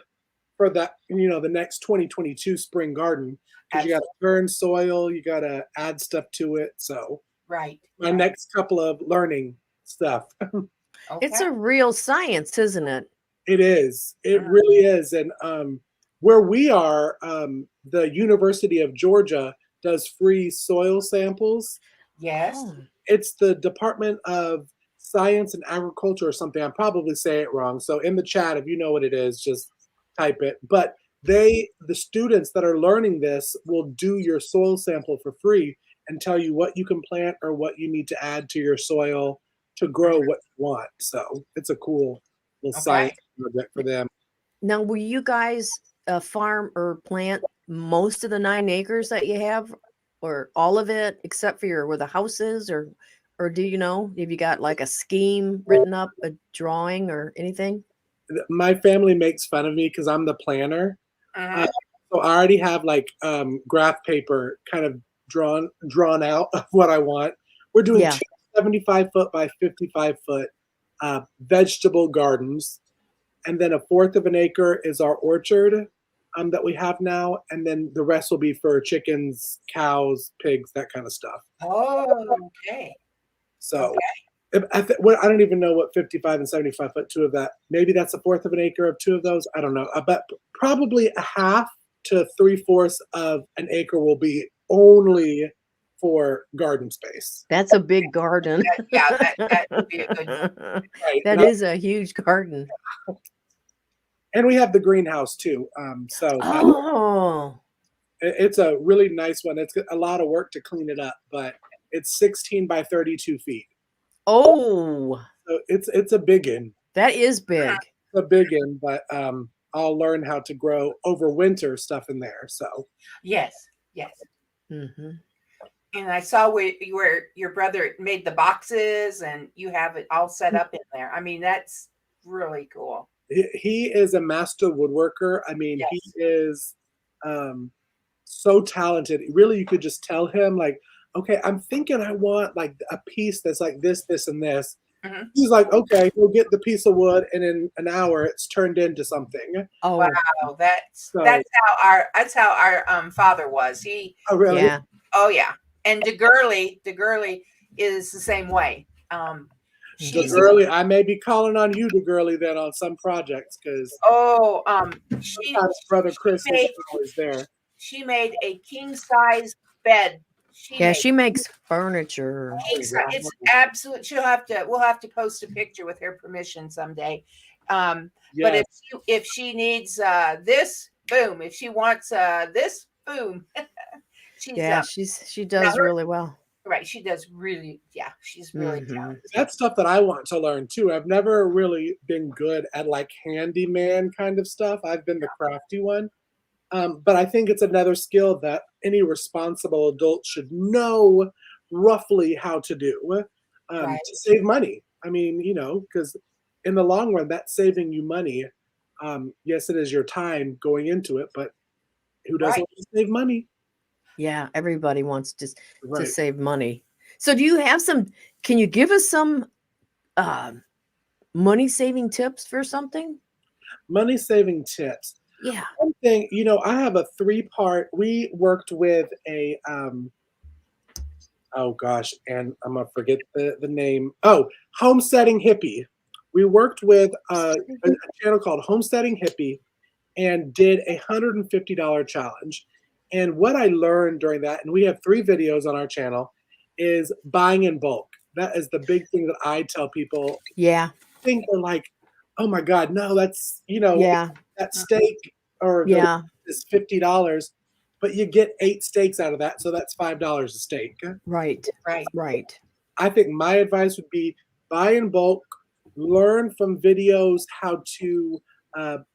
for that, the next 2022 spring garden because you got to turn soil, you got to add stuff to it. So Right. my Right. next couple of learning stuff. It's Okay. a real science, isn't it? It is. It Mhm. really is. And where we are, the University of Georgia does free soil samples. Yes. Oh, It's the Department of Science and Agriculture or something. I'm probably saying it wrong. So in the chat, if you know what it is, just type it. But the students that are learning this will do your soil sample for free and tell you what you can plant or what you need to add to your soil to grow what you want. So it's a cool little Okay. science project for them. now will you guys farm or plant most of the 9 acres that you have, or all of it except for where the house is, or do you know? Have you got like a scheme written up, a drawing or anything? My family makes fun of me because I'm the planner. Mhm. So I already have like graph paper kind of drawn out of what I want. We're doing Yeah. 2 75-foot by 55-foot vegetable gardens, and then 1/4 of an acre is our orchard that we have now, and then the rest will be for chickens, cows, pigs, that kind of stuff. Oh, okay. So Okay. I don't even know what 55 and 75-foot, 2 of that. Maybe that's 1/4 of an acre of 2 of those. I don't know. But probably a half to 3/4 of an acre will be only for garden space. That's a big garden. That would be a good. Right. That is a huge garden. And we have the greenhouse too. So Oh, it's a really nice one. It's a lot of work to clean it up, but it's 16 by 32 feet. oh, So it's a big one. that is big. A big one, but I'll learn how to grow over winter stuff in there. So Yes. Yes. Hmm. And I saw where your brother made the boxes and you have it all set up in there. I mean, that's really cool. he is a master woodworker. I mean, he Yes. is so talented. Really, you could just tell him like, okay, I'm thinking I want like a piece that's like this, this, and this. Mhm. He's like, okay, we'll get the piece of wood, and in an hour, it's turned into something. Oh, Wow, that's So- that's how our father was. He Oh, really? yeah. Oh yeah. And DeGurley is the same way. The She's girly, I may be calling on you, the girly, then on some projects because she sometimes brother Chris made- is always there. she made a king size bed. She makes furniture. king size. It's absolute. We'll have to post a picture with her permission someday. But Yes. if she needs this, boom. If she wants this, boom. She's Yeah, she does her- really well. right. She does really. Yeah, she's really Mhm. talented. That's stuff that I want to learn too. I've never really been good at like handyman kind of stuff. I've been the crafty one. But I think it's another skill that any responsible adult should know roughly how to do Right. to save money. I mean, because in the long run, that's saving you money. Yes, it is your time going into it, but who doesn't Right. want to save money? Yeah, everybody wants to Right. save money. So do you have can you give us some money saving tips for something? Money saving tips. Yeah. One thing, I have a 3-part. We worked with a oh gosh, and I'm gonna forget the name. Oh, homesteading hippie. We worked with a channel called Homesteading Hippie and did a $150 challenge. And what I learned during that, and we have 3 videos on our channel, is buying in bulk. That is the big thing that I tell people. Yeah. I think they're like, oh my God, no, that's, Yeah. that steak or Yeah. is $50, but you get 8 steaks out of that. So that's $5 a steak. Right. Right. Right. I think my advice would be buy in bulk, learn from videos how to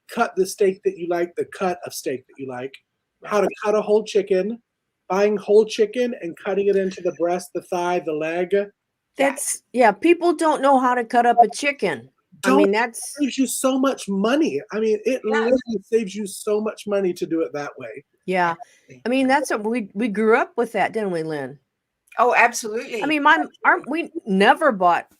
cut the steak that you like, the cut of steak that you like, how to cut a whole chicken, buying whole chicken and cutting it into the breast, the thigh, the leg. That's people don't know how to cut up a chicken. I mean, that's saves you so much money. I mean, it literally saves you so much money to do it that way. yeah. I mean, that's what we grew up with that, didn't we, Lynn? Oh, absolutely. I mean, we never bought,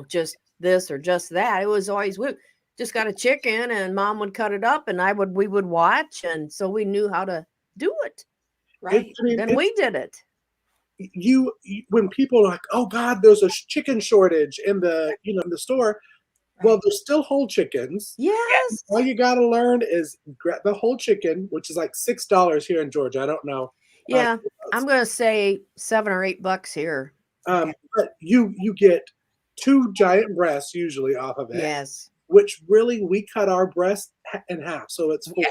just this or just that. It was always we just got a chicken and mom would cut it up and we would watch, and so we knew how to do it. right. Then we did it. You when people are like, oh God, there's a chicken shortage in the in the store. Well, there's still whole chickens. Yes. All you got to learn is grab the whole chicken, which is like $6 here in Georgia. I don't know. Yeah. I'm going to say $7 or $8 here. But you get 2 giant breasts usually off of it. Yes. Which really we cut our breast in half, so it's 4.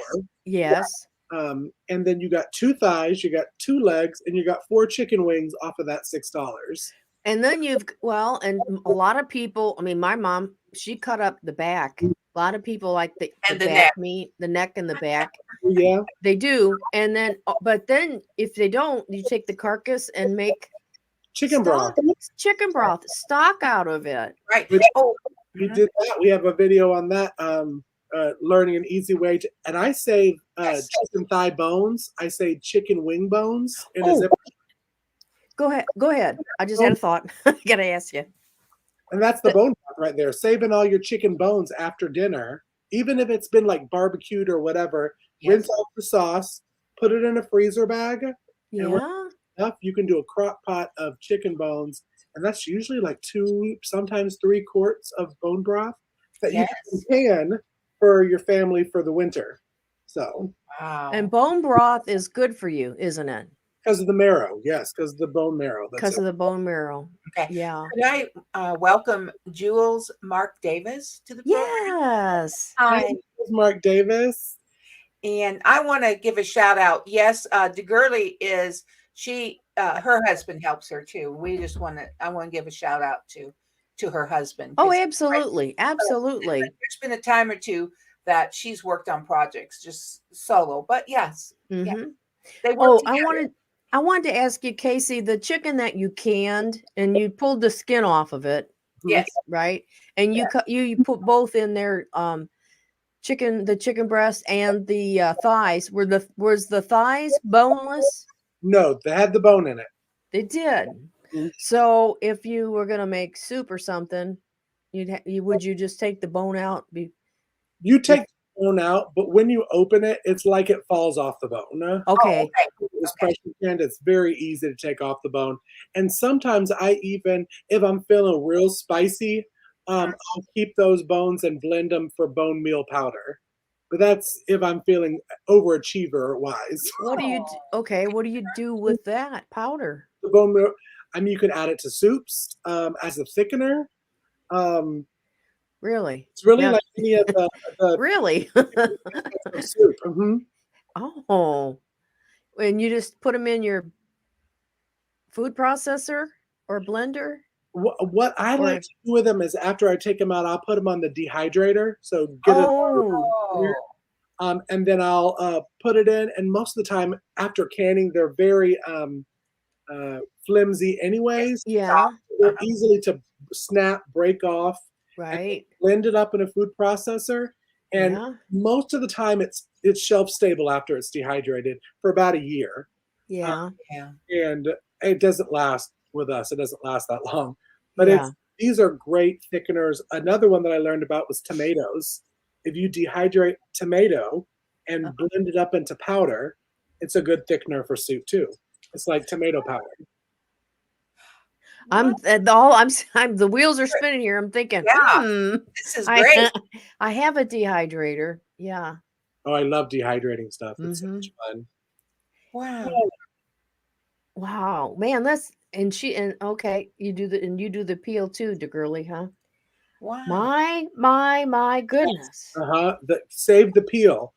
Yes. And then you got 2 thighs, you got 2 legs, and you got 4 chicken wings off of that $6. And then and a lot of people, I mean, my mom, she cut up the back. A lot of people like the And back the neck. meat, the neck and the back. Yeah. They do. And then, but then if they don't, you take the carcass and make Chicken broth. chicken broth, stock out of it. Right. We did that. We have a video on that. Learning an easy way to, and I save chicken thigh bones. I save chicken wing bones in a zipper. Go ahead. I just had a thought. I gotta ask you. And that's the bone broth right there. Saving all your chicken bones after dinner, even if it's been like barbecued or whatever. Rinse off the sauce, put it in a freezer bag. Yeah. Enough, you can do a crock pot of chicken bones, and that's usually like 2, sometimes 3 quarts of bone broth that you can for your family for the winter. So, Wow. And bone broth is good for you, isn't it? because of the marrow, yes, because of the bone marrow. Because of the bone marrow. Okay. Yeah. Could I welcome Jules Mark Davis to the program? Yes. Hi. Mark Davis. And I want to give a shout out. Yes, DeGurley is her husband helps her too. I want to give a shout out to her husband. Oh, absolutely. Absolutely. There's been a time or two that she's worked on projects just solo, but yes. Mm-hmm. Yeah, they work together. I wanted to ask you, Cayce, the chicken that you canned and you pulled the skin off of it. Yes. Right. And you put both in there, the chicken breast and the thighs. Was the thighs boneless? No, they had the bone in it. They did. Mhm. So if you were gonna make soup or something, would you just take the bone out? You take the bone out, but when you open it, it's like it falls off the bone. Okay. It's very easy to take off the bone. And sometimes I even, if I'm feeling real spicy, I'll keep those bones and blend them for bone meal powder. But that's if I'm feeling overachiever wise. What do you do with that powder? The bone meal, I mean, you can add it to soups as a thickener. Really? It's really like any of the Really? soup. Mm-hmm. Oh, and you just put them in your food processor or blender? What I like to do with them is after I take them out, I'll put them on the dehydrator. So get it. And then I'll put it in. And most of the time after canning, they're very flimsy anyways. Yeah. They're easily to snap, break off. Right. Blend it up in a food processor. And most of the time it's shelf stable after it's dehydrated for about a year. Yeah. And it doesn't last with us. It doesn't last that long. But these are great thickeners. Another one that I learned about was tomatoes. If you dehydrate tomato and blend it up into powder, it's a good thickener for soup too. It's like tomato powder. I'm the wheels are spinning here. I'm thinking, Yeah. This is I great. I have a dehydrator. Yeah. Oh, I love dehydrating stuff. It's so Mhm. much fun. Wow. Wow, man, okay, you do the peel too, girly, huh? Wow. My goodness. Save the peel.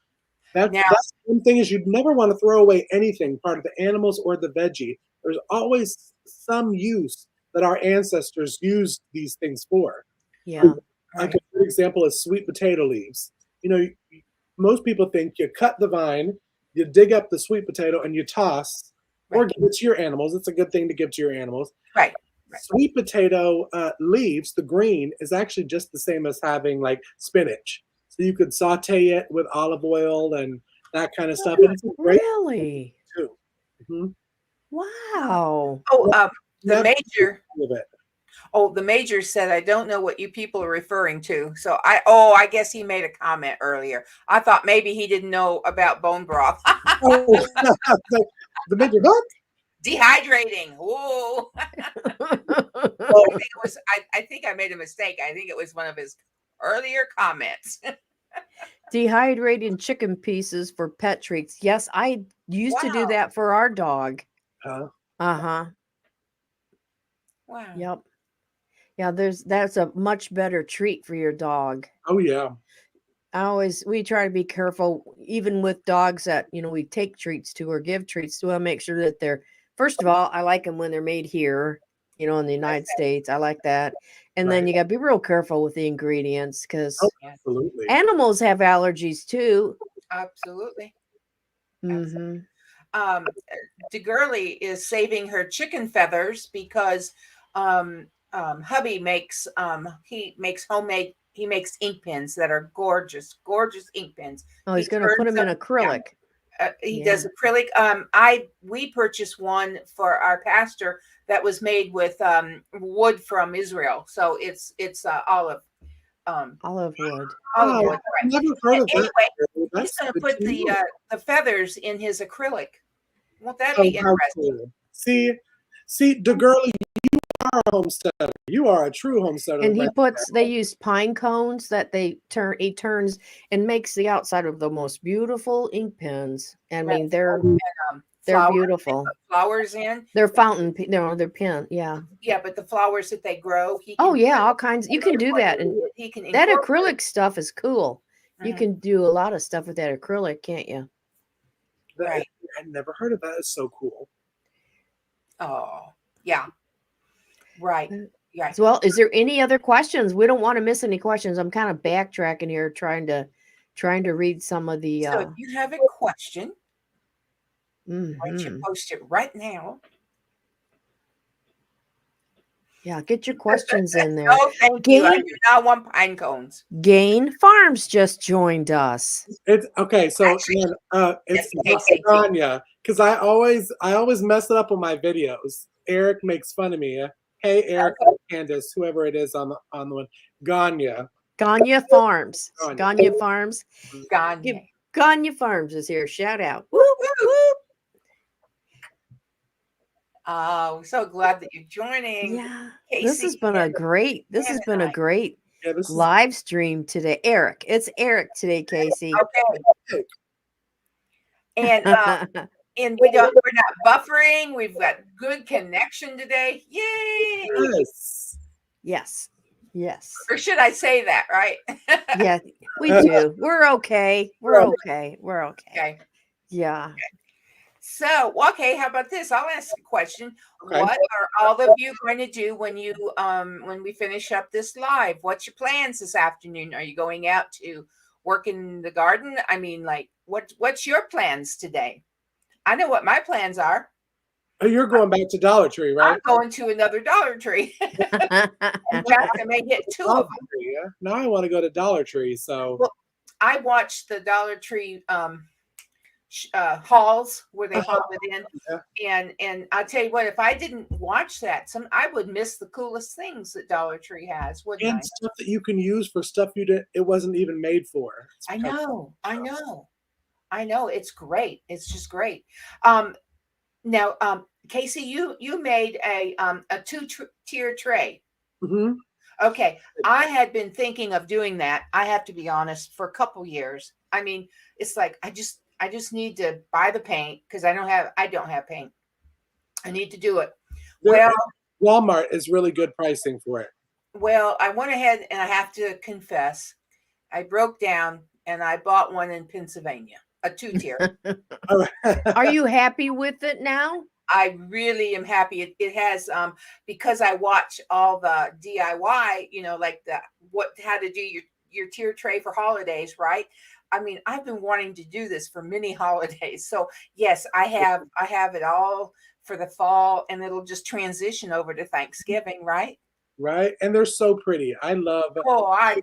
Now, That's one thing is you'd never want to throw away anything, part of the animals or the veggie. There's always some use that our ancestors used these things for. Yeah. Like a good example is sweet potato leaves. You know, most people think you cut the vine, you dig up the sweet potato, and you toss, or Right. give it to your animals. It's a good thing to give to your animals. right. Sweet potato leaves, the green, is actually just the same as having like spinach. So you could saute it with olive oil and that kind of stuff. And it's a great Really? too. Mhm. Wow. Oh, the Never major. of it. Oh, the major said, I don't know what you people are referring to. So I guess he made a comment earlier. I thought maybe he didn't know about bone broth. Oh, the major what? Dehydrating. Whoa. Well, I think I made a mistake. I think it was one of his earlier comments. Dehydrating chicken pieces for pet treats. Yes, I used to do Wow. that for our dog. huh? Uh-huh. Wow. Yep. Yeah, that's a much better treat for your dog. Oh yeah. We try to be careful, even with dogs that, we take treats to or give treats to. I make sure that first of all, I like them when they're made here, in the United States. I like that. And then Right. you got to be real careful with the ingredients because Oh, absolutely. animals have allergies too. Absolutely. Mm-hmm. DeGurley is saving her chicken feathers because hubby makes he makes ink pens that are gorgeous ink pens. Oh, he's He going to put turns them in them- acrylic. he Yeah. does acrylic. We purchased one for our pastor that was made with wood from Israel, so it's olive Olive wood. olive Oh, wood. I've Right. never heard of Anyway, that. he's That's going to good put to know. the feathers in his acrylic. Won't that Oh, be how interesting? cool. See, the girl, you are a homesteader. You are a true homesteader. And right they use pine cones that he turns and makes the outside of the most beautiful ink pens. I mean, they're Flowers, beautiful. flowers in. They're they're pen. Yeah. Yeah, but the flowers that they grow, Oh yeah, all kinds. You can do that, and he can that incorporate. acrylic stuff is cool. You Mhm. can do a lot of stuff with that acrylic, can't you? Right. I never heard of that. It's so cool. Oh, yeah. Right. Yeah. So, well, is there any other questions? We don't want to miss any questions. I'm kind of backtracking here, trying to read some of the. So if you have a question, why don't you post it right now? Yeah, get your questions in there. Oh, thank you. I do not want pine cones. Gain Farms just joined us. It's okay. So Actually, it's yes, Casey. Ganya, because I always mess it up on my videos. Eric makes fun of me. Hey, Eric, Candace, whoever it is on the one, Ganya. Ganya Farms. Ganya. Ganya Farms. Ganya. Ganya Farms is here. Shout out. Whoop, whoop. We're so glad that you're joining. Yeah. Casey This has been a great Yeah, this is live stream today. Eric. It's Eric today, Casey. Okay. And and we're not buffering. We've got good connection today. Yay! yes. Yes. Or should I say that, right? Yeah, we do. We're okay. We're okay. Okay. Yeah. So, okay, how about this? I'll ask a question. Okay. What are all of you going to do when we finish up this live? What's your plans this afternoon? Are you going out to work in the garden? I mean, like, what's your plans today? I know what my plans are. Oh, you're going back to Dollar Tree, right? I'm going to another Dollar Tree. In fact, I may hit two of them. Yeah. Now I want to go to Dollar Tree. So Well, I watched the Dollar Tree hauls where they haul it in, and I'll tell you what, if I didn't watch that, I would miss the coolest things that Dollar Tree has, wouldn't and I? stuff that you can use for stuff it wasn't even made for. I know. It's great. It's just great. Now, Casey, you made a tier tray. Hmm. Okay, I had been thinking of doing that. I have to be honest, for a couple years. I mean, it's like I just need to buy the paint because I don't have paint. I need to do it. There, Well, Walmart is really good pricing for it. well, I went ahead and I have to confess, I broke down and I bought one in Pennsylvania, a 2-tier. Are you happy with it now? I really am happy. It has because I watch all the DIY, like how to do your tier tray for holidays, right? I mean, I've been wanting to do this for many holidays. So yes, I have it all for the fall, and it'll just transition over to Thanksgiving, right? Right? And they're so pretty. I love Oh,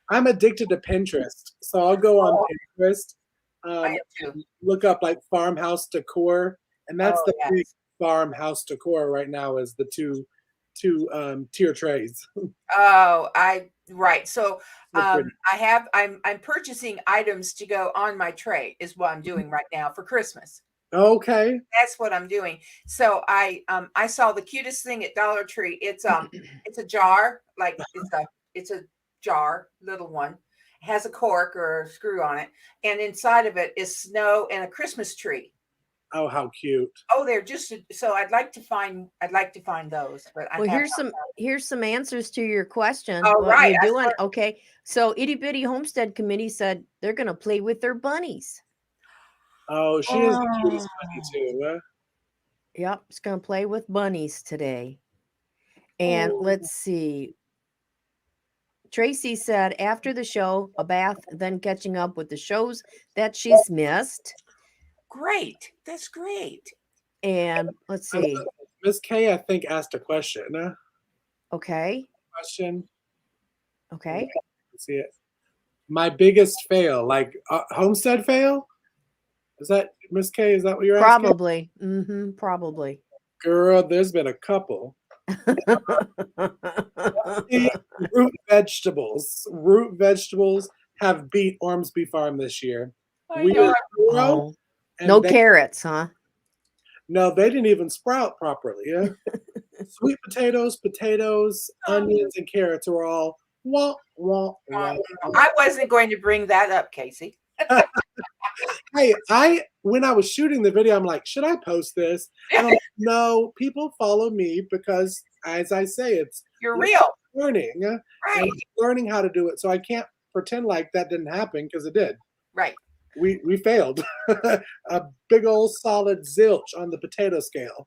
I'm addicted to Pinterest. So I'll go on Oh. Pinterest, I am too. look up like farmhouse decor, and that's Oh, the yes. big farmhouse decor right now is the two tier trays. Oh, right. So So pretty. I'm purchasing items to go on my tray is what I'm doing right now for Christmas. Okay. That's what I'm doing. So I saw the cutest thing at Dollar Tree. It's a jar, like it's a jar, little one. It has a cork or a screw on it, and inside of it is snow and a Christmas tree. Oh, how cute. Oh, they're just so I'd like to find those, but I Well, have here's some answers to your question. Oh, What right. you I doing? start- Okay. So Itty Bitty Homestead Committee said they're gonna play with their bunnies. Oh, she is the cutest bunny too. Yep, it's gonna play with bunnies today. And Oh. let's see. Tracy said after the show, a bath, then catching up with the shows that she's missed. Great. That's great. And let's see. Miss K, I think, asked a question. Okay. Question. Okay. Let's see it. My biggest fail, like homestead fail? Is that Miss K? Is that what you're asking? Probably. Probably. Girl, there's been a couple. Root vegetables have beat Ormsby Farm this year. I We know. were zero, Oh, and no they- carrots, huh? No, they didn't even sprout properly. Yeah, sweet potatoes, onions, and carrots are all wah wah wah. I wasn't going to bring that up, Casey. Hey, when I was shooting the video, I'm like, should I post this? And I'm like, no, people follow me because, as I say, it's You're real. learning, Right. and learning how to do it. So I can't pretend like that didn't happen because it did. Right. We failed. A big old solid zilch on the potato scale.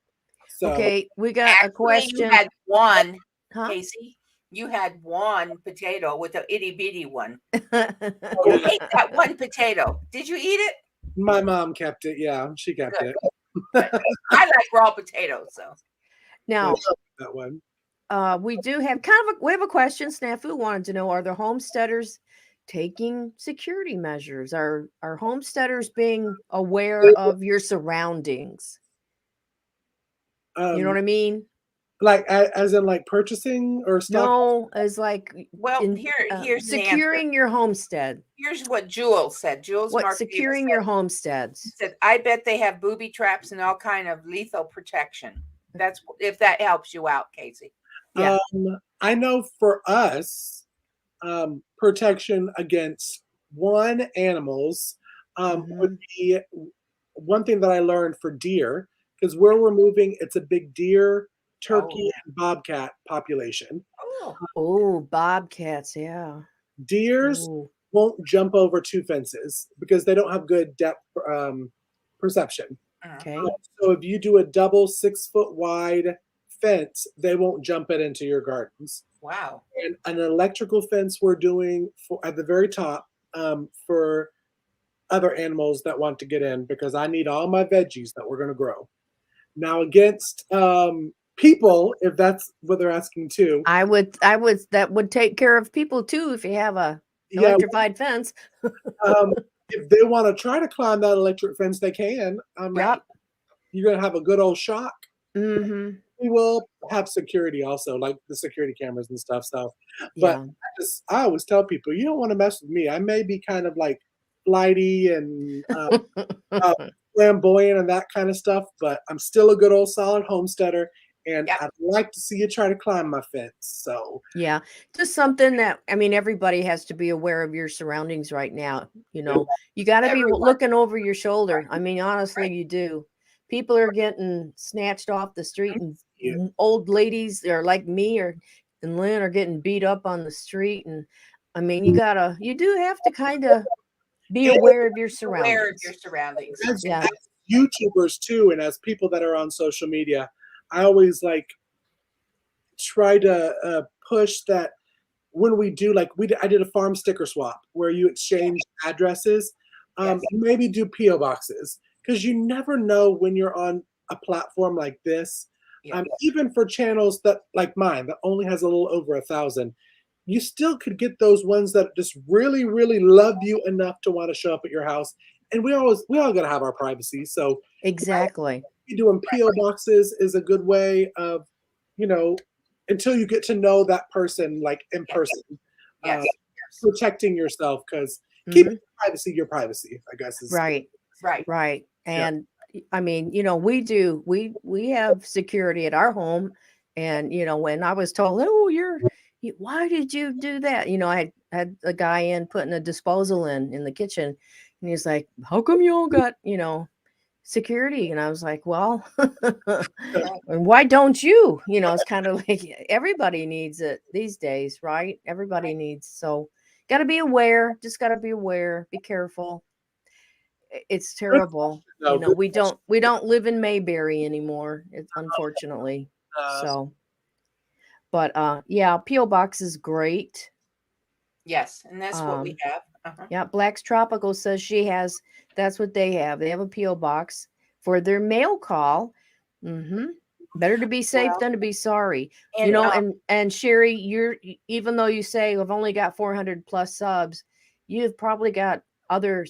So Okay, we got a Actually, question. you had one, Huh? Casey. You had one potato with the itty bitty one. You ate that one potato. Did you eat it? my mom kept it. Yeah, she kept it. I like raw potatoes, so. Now, That one. we do have we have a question. Snafu wanted to know: are the homesteaders taking security measures? Are homesteaders being aware of your surroundings? You know what I mean? Like as in like purchasing or stuff. No, as like Well, here's an answer. securing your homestead. Here's what Jules said. Jules What Mark securing your homesteads? said, I bet they have booby traps and all kind of lethal protection. That's if that helps you out, Casey. Yeah. I know for us, protection against animals would be one thing that I learned for deer, because where we're moving, it's a big deer, turkey, and bobcat population. Oh, bobcats, yeah. Deers Ooh. won't jump over 2 fences because they don't have good depth perception. Okay. So if you do a double 6-foot wide fence, they won't jump it into your gardens. Wow. And an electrical fence we're doing at the very top for other animals that want to get in, because I need all my veggies that we're going to grow. Now against people, if that's what they're asking too. I would that would take care of people too if you have a electrified fence. If they want to try to climb that electric fence, they can. Yep. You're going to have a good old shock. Mm-hmm. We will have security also, like the security cameras and stuff. So, but Yeah. I always tell people, you don't want to mess with me. I may be kind of like flighty and flamboyant and that kind of stuff, but I'm still a good old solid homesteader, and Yep. I'd like to see you try to climb my fence. So Yeah, just something that, I mean, everybody has to be aware of your surroundings right now. You know, you got to be Everyone. looking over your shoulder. I mean, Right. honestly, you do. People are getting snatched off the street, and Yeah. old ladies are like me or and Lynn are getting beat up on the street. And I mean, you do have to kind of be And aware of your Aware of surroundings. your surroundings. as Yeah, YouTubers too, and as people that are on social media, I always like try to push that when we do I did a farm sticker swap where you exchange addresses. Yes. Maybe do PO boxes because you never know when you're on a platform like this. Yeah. Even for channels that like mine that only has a little over 1,000, you still could get those ones that just really, really love you enough to want to show up at your house. And we all gotta have our privacy. So exactly. doing PO boxes is a good way of, you know, until you get to know that person like in person, Yes. protecting yourself because Mhm. keeping your privacy, I guess is Right. Right. Right. And I mean, you know, we have security at our home. And, you know, when I was told, oh, why did you do that? You know, I had a guy in putting a disposal in the kitchen. And he's like, how come you all got, you know, security? And I was like, well, and why don't you? You know, it's kind of like everybody needs it these days, right? Everybody needs. So got to be aware. Just got to be aware. Be careful. It's terrible. No, You know, we don't live in Mayberry anymore, unfortunately. So, but yeah, PO Box is great. Yes. And that's what we have. Uh-huh. Yeah, Black's Tropical says that's what they have. They have a PO Box for their mail call. Better to be safe Well, than to be sorry. and, You know, and Sherry, even though you say I've only got 400 plus subs, you've probably got other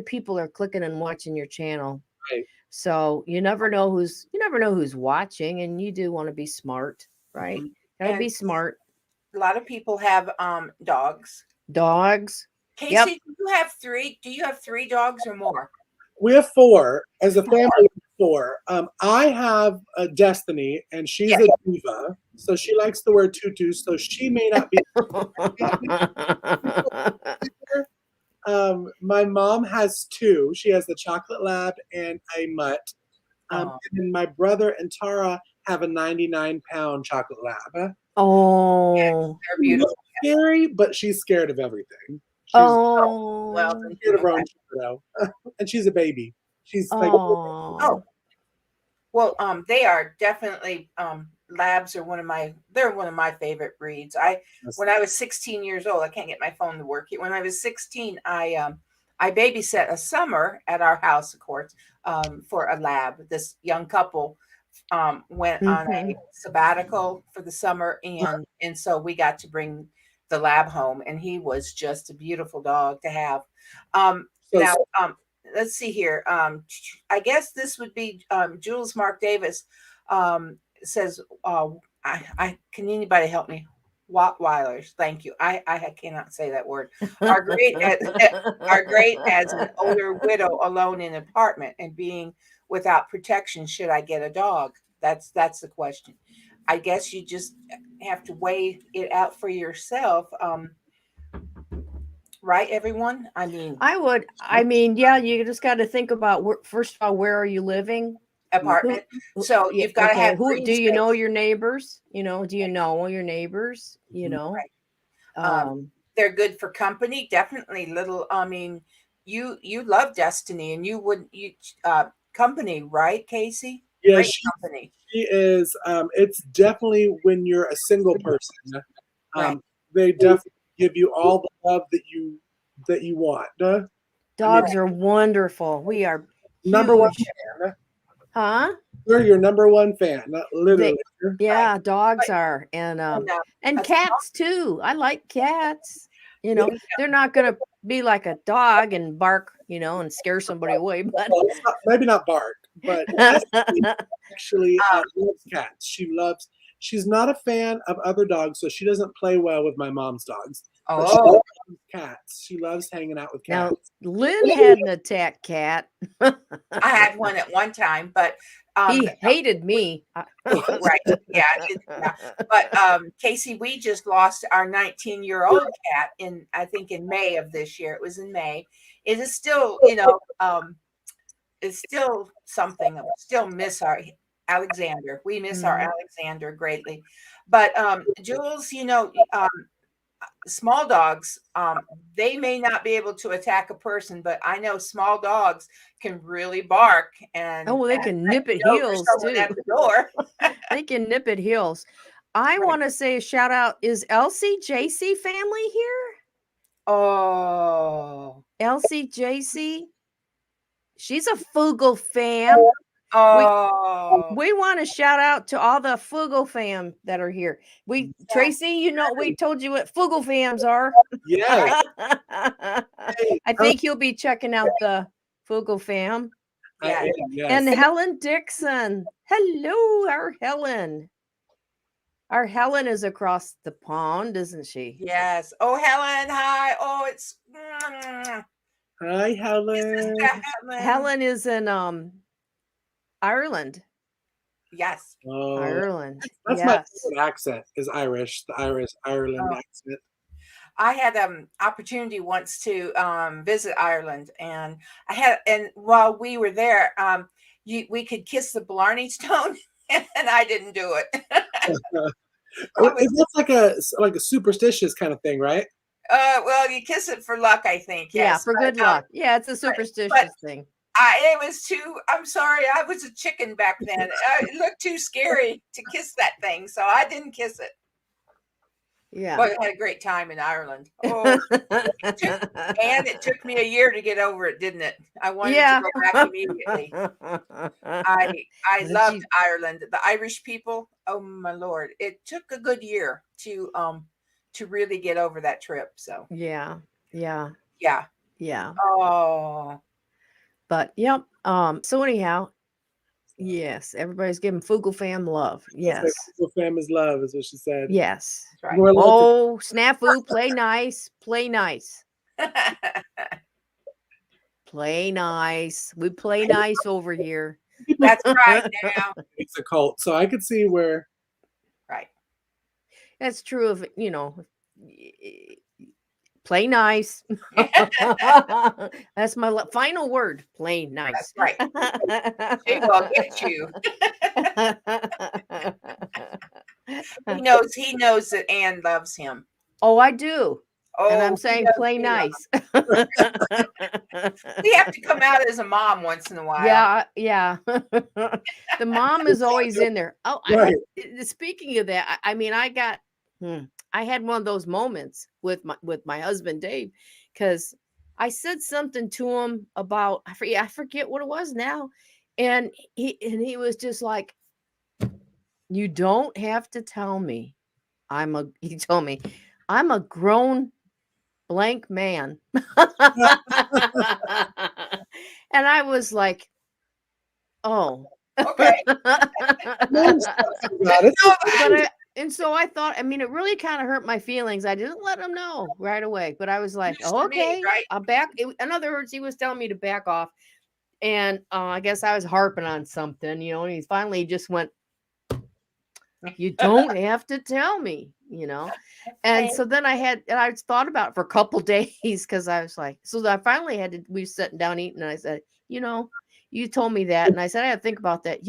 people are clicking and watching your channel. Right. So you never know who's watching, and you do want to be smart, right? Gotta be And smart. a lot of people have dogs. Dogs. Cayce, Yep. do you have 3? Do you have 3 dogs or more? We have 4 as a family. Of 4. I have a Destiny, and she's a diva, so she likes to wear tutus. So she may not be. My mom has 2. She has the chocolate lab and a mutt. And then my brother and Tara have a 99-pound chocolate lab. Oh, They're beautiful. Scary, but she's scared of everything. She's oh, Well, then, scared of her own shadow. And she's a baby. She's like, oh. Well, they are definitely labs are one of my favorite breeds. When I was 16 years old, I can't get my phone to work. When I was 16, I babysat a summer at our house, of course, for a lab. This young couple went on a sabbatical for the summer, and so we got to bring the lab home, and he was just a beautiful dog to have. Now, let's see here. I guess this would be Jules Mark Davis says, can anybody help me? Wattweilers, thank you. I cannot say that word. Are great as an older widow alone in an apartment and being without protection. Should I get a dog? That's the question. I guess you just have to weigh it out for yourself. Right, everyone? I mean, Yeah, you just got to think about first of all, where are you living? Apartment. So you've got to have. Who do you know your neighbors? You know, do you know your neighbors? You know, they're good for company. Definitely little. I mean, you love Destiny, and company, right, Cayce? Yeah, great company. She is. It's definitely when you're a single person. They definitely give you all the love that you want. Dogs are wonderful. We are number one fan. Huh? We're your number one fan, literally. Dogs are, and cats too. I like cats. You know, they're not gonna be like a dog and bark, you know, and scare somebody away. But maybe not bark, but actually loves cats. She's not a fan of other dogs, so she doesn't play well with my mom's dogs. But she Oh, loves cats. She loves hanging out with Now, cats. Lynn had an attack cat. I had one at one time, but He hated me. right, yeah, yeah. But Casey, we just lost our 19-year-old cat I think in May of this year. It was in May. It is still, it's still something. I still miss our Alexander. We miss our Alexander greatly. But Jules, small dogs, they may not be able to attack a person, but I know small dogs can really bark and Oh, they can nip at there's heels someone too. at the door. They can nip at heels. I Right. want to say a shout out. Is Elsie JC family here? Oh, Elsie JC? She's a Fugle fam. oh, We want to shout out to all the Fugle fam that are here. Tracy, we told you what Fugle fams are. Yes. I think you'll be checking out the Fugle fam. yeah. Yes. And Helen Dixon. Hello, our Helen. Our Helen is across the pond, isn't she? Yes. Oh, Helen, hi. Oh, it's Hi, Helen. Helen is in Ireland. Yes. Oh, Ireland. that's my Yes. favorite accent is Irish, the Ireland accent. I had opportunity once to visit Ireland, and while we were there, we could kiss the Blarney Stone, and I didn't do it. It's like a superstitious kind of thing, right? Well, you kiss it for luck, I think. Yeah, Yes, for good luck. Yeah, it's a superstitious thing. It was too. I'm sorry, I was a chicken back then. It looked too scary to kiss that thing, so I didn't kiss it. Yeah. But I had a great time in Ireland. Oh, it took me a year to get over it, didn't it? I wanted to go back immediately. I loved Ireland. The Irish people. Oh my Lord! It took a good year to really get over that trip. So yeah. Oh, but yep. So anyhow, yes, everybody's giving Fugle fam love. Yes. Fugle fam is love, is what she said. Yes. right. Oh, snafu, play nice. Play nice. Play nice. We play nice over here. That's right now. It's a cult, so I could see where. Right. That's true of play nice. That's my final word. Play nice. That's right. She will get you. He knows that Ann loves him. Oh, I do. Oh, and I'm saying play nice. We have to come out as a mom once in a while. Yeah. The mom is always in there. Oh, right. Speaking of that, I had one of those moments with my husband Dave, because I said something to him about I forget what it was now, and he was just like, "You don't have to tell me." He told me, "I'm a grown blank man." And I was like, "Oh, okay." And so I thought, it really kind of hurt my feelings. I didn't let him know right away, but I was like, "Oh, okay, right? I'll back." In other words, he was telling me to back off, and I guess I was harping on something, and he finally just went, "You don't have to tell me," And so then I thought about it for a couple days, because I was like, so I finally we were sitting down eating, and I said, you told me that, and I said, I had to think about that.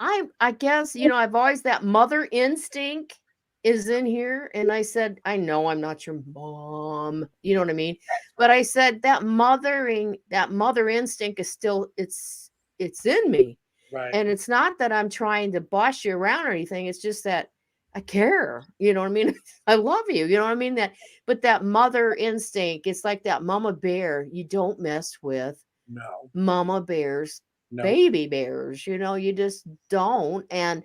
I guess, I've always, that mother instinct is in here. And I said, I know I'm not your mom, you know what I mean? But I said that mother instinct is still, it's in me. Right. And it's not that I'm trying to boss you around or anything. It's just that I care, you know what I mean? I love you, you know what I mean? But that mother instinct, it's like that mama bear you don't mess with. No. Mama bears. No. Baby bears, you just don't. And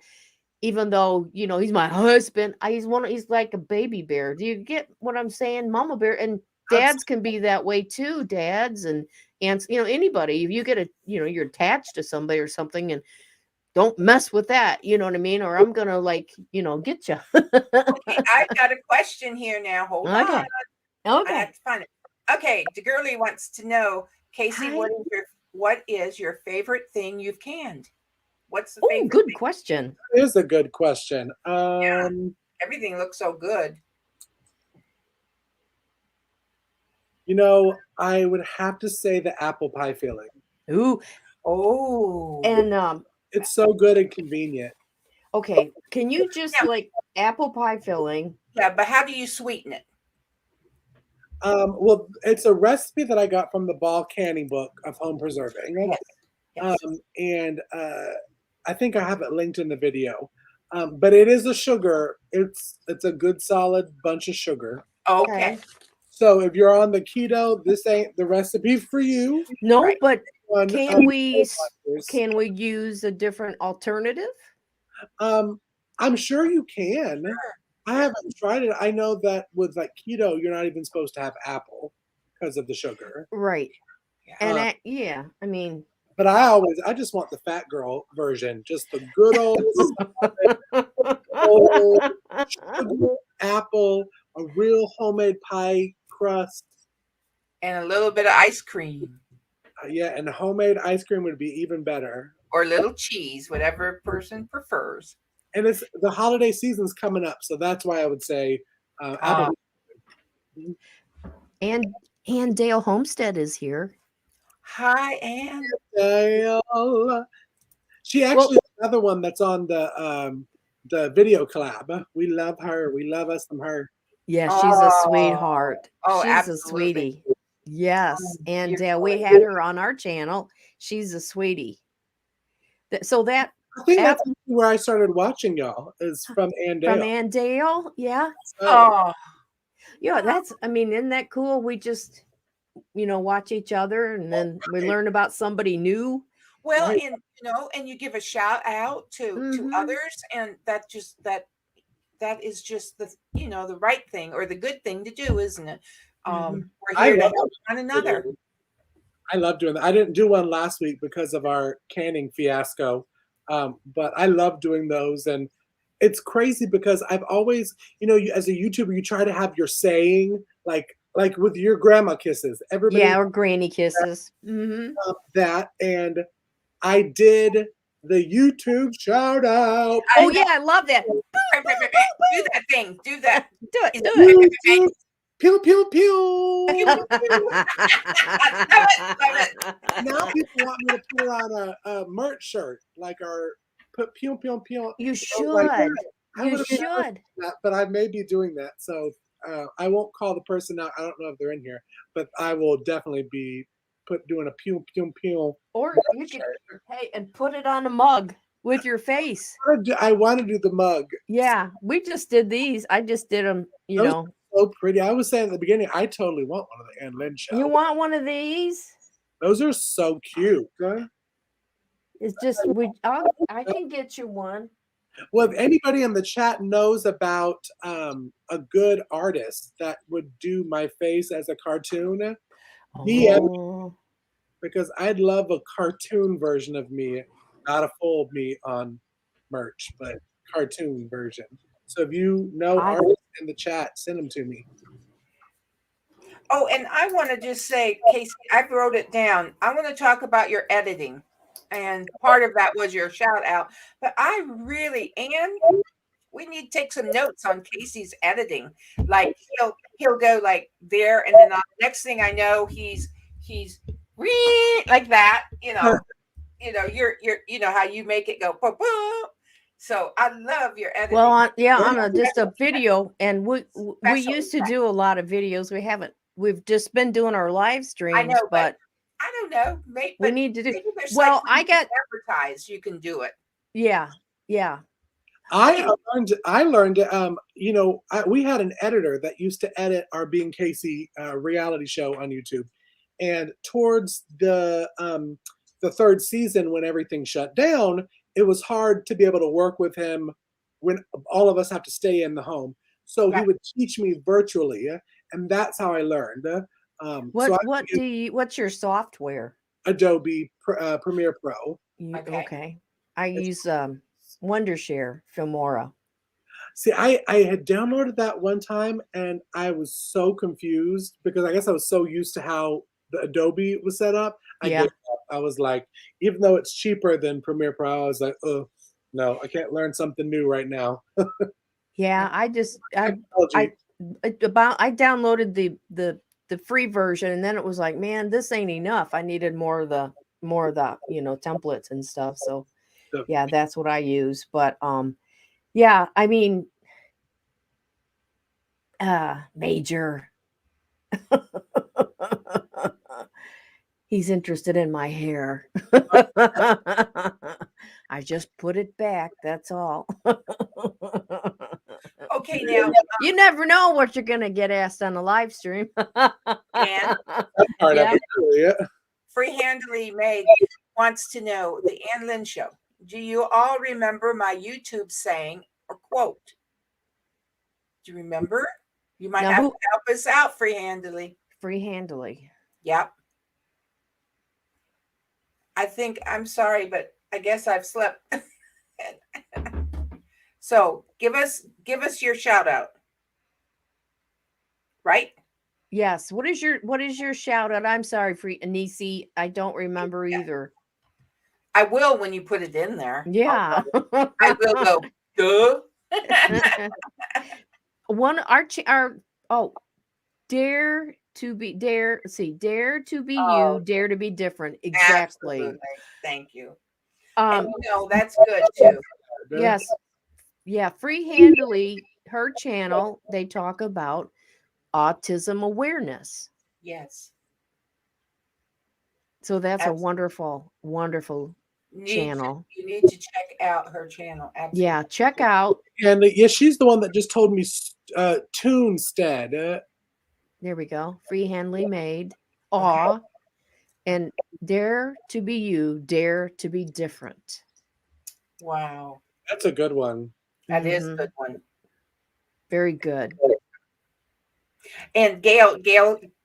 even though he's my husband, he's like a baby bear. Do you get what I'm saying? Mama bear. And dads can be that way too. Dads and aunts, anybody. If you get you're attached to somebody or something, and don't mess with that. You know what I mean? Or I'm gonna like, get you. Okay, I've got a question here now. Hold on. Okay. I Okay. have to find it. Okay, the girlie wants to know, Cayce, Hi. what is your favorite thing you've canned? What's the Oh, favorite good thing? question. It is a good question. Everything looks so good. I would have to say the apple pie filling. Ooh. Oh. And It's so good and convenient. okay, can you just Yeah. like apple pie filling? Yeah, but how do you sweeten it? Well, it's a recipe that I got from the Ball Canning book of home preserving. Yes. And I think I have it linked in the video. But it is a sugar. It's a good solid bunch of sugar. Okay. So if you're on the keto, this ain't the recipe for you. No, Right. but One can of we those. can we use a different alternative? I'm sure you can. I haven't tried it. I know that with like keto, you're not even supposed to have apple because of the sugar. Right. Yeah. And yeah, I mean, But I just want the fat girl version, just the good old sugar, apple, a real homemade pie crust. And a little bit of ice cream Yeah, and homemade ice cream would be even better. or little cheese, whatever a person prefers. And it's the holiday season's coming up, so that's why I would say apple. and Dale Homestead is here. Hi, Ann. Dale. She actually is another one that's on the video collab. We love her. We love us some her. Yeah, she's a sweetheart. Oh, she's absolutely. a sweetie. Yes, and beautiful we lady. had her on our channel. She's a sweetie. So that I think that's where I started watching y'all is from Ann Dale. from Ann Dale, yeah. Oh, Yeah, isn't that cool? We just, watch each other and then we learn about somebody new. well, Right. and you give a shout out to Mhm. others, and that is just the right thing or the good thing to do, isn't it? Mhm. We're here to love help one another. I love doing that. I didn't do one last week because of our canning fiasco, but I love doing those. And it's crazy because I've always, as a YouTuber, you try to have your saying like with your grandma kisses. Everybody Yeah, or granny kisses. Mm-hmm. that, and I did the YouTube shout out. Oh yeah, I love that. Do that thing. Do that. Do it. Do it. YouTube, pew pew pew. Love it. Now people want me to put on a merch shirt, like our put pew pew pew. You So, like, should. I You would've never should. done that, but I may be doing that. So I won't call the person out. I don't know if they're in here, but I will definitely be doing a pew pew pew. Or you could, hey, and put it on a mug with your face. I want to do the mug. Yeah, we just did these. I just did them, Those so pretty. I was saying at the beginning, I totally want one of the Ann Lynn Show. You want one of these? Those are so cute. It's just I can get you one. Well, if anybody in the chat knows about a good artist that would do my face as a cartoon, DM me, Oh, because I'd love a cartoon version of me, not a full me on merch, but cartoon version. So if you know artists in the chat, send them to me. Oh, and I want to just say, Cayce, I wrote it down. I want to talk about your editing. And part of that was your shout out. But Ann, we need to take some notes on Casey's editing. Like he'll go like there, and then the next thing I know, he's like that. You're how you make it go boom, boom. So I love your editing. well, on just a video, and we used to do a lot of videos. We've just been doing our live streams. I know, but I don't know. Maybe we need to do. maybe there's Well, I got advertised. You can do it. Yeah. I learned. We had an editor that used to edit our Being Cayce reality show on YouTube, and towards the third season, when everything shut down, it was hard to be able to work with him when all of us have to stay in the home. So he would teach me virtually, and that's how I learned. What's your software? Adobe Premiere Pro. Okay. I use Wondershare Filmora. See, I had downloaded that one time and I was so confused because I guess I was so used to how the Adobe was set up. I Yeah. gave up. I was like, even though it's cheaper than Premiere Pro, I was like, oh no, I can't learn something new right now. Yeah, I Technology. I downloaded the free version, and then it was like, man, this ain't enough. I needed more of the templates and stuff. So The- yeah, that's what I use. But yeah, I mean, Major. He's interested in my hair. I just put it back. That's all. Okay, now, You never know what you're going to get asked on a live stream. Ann, that part Yeah. of it, yeah. Freehandly Maid wants to know the Ann Lynn Show. Do you all remember my YouTube saying or quote? Do you remember? You might Now have who- to help us out, Freehandly. Free-handedly. Yep. I think I'm sorry, but I guess I've slept. So give us your shout out. Right? Yes. What is your shout out? I'm sorry, Free Anisi. I don't remember either. I will when you put it in there. Yeah. I will go, duh. Dare to be you, Oh, dare to be different. Exactly. Absolutely. Thank you. And that's good too. Yes. Yeah, Freehandly, her channel, they talk about autism awareness. Yes. So that's a Absolutely. wonderful channel. You need to check out her channel. Absolutely. Yeah, check out. And yeah, she's the one that just told me Tunestead. There we go. Freehandly Made. Awe. And dare to be you, dare to be different. Wow. That's a good one. That is a good one. Very good. And Gail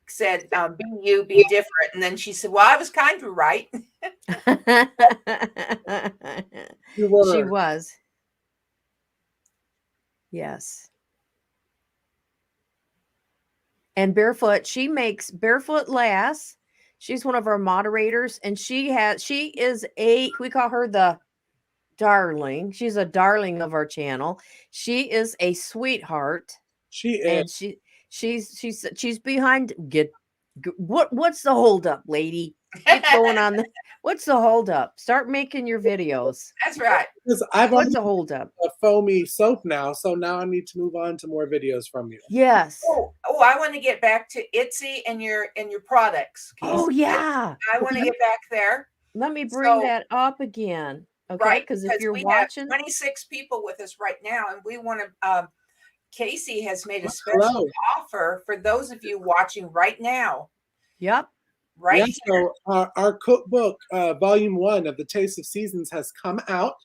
said, be you, be different. And then she said, well, I was kind of right. You were. She was. Yes. And Barefoot, she makes Barefoot Lass. She's one of our moderators, and she is we call her the darling. She's a darling of our channel. She is a sweetheart. She is. And she's behind. What's the holdup, lady? Get going on what's the holdup? Start making your videos. That's right. Because I've What's already the holdup? a foamy soap now, so now I need to move on to more videos from you. Yes. Oh, I want to get back to Itsy and your products. Oh yeah. I want to get back there. Let me bring that up again. Okay, Right, because if you're we watching, have 26 people with us right now, and we want to. Cayce has made a special offer for those of you watching right now. Yep. Right. Yeah, so our cookbook, volume 1 of the Taste of Seasons, has come out,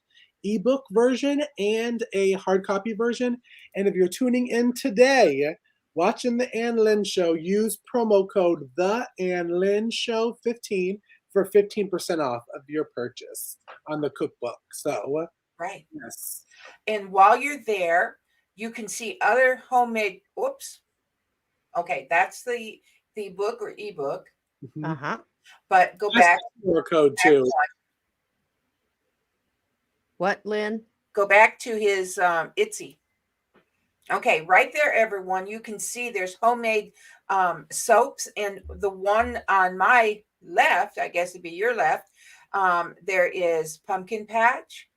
ebook version and a hard copy version. And if you're tuning in today, watching the Ann Lynn Show, use promo code the Ann Lynn Show 15 for 15% off of your purchase on the cookbook. So right. Yes. And while you're there, you can see other homemade. Whoops. Okay, that's the book or ebook. Uh-huh. But go back. Code too. What, Lynn? Go back to his Etsy. Okay, right there, everyone. You can see there's homemade soaps, and the one on my left, I guess it'd be your left, there is pumpkin patch,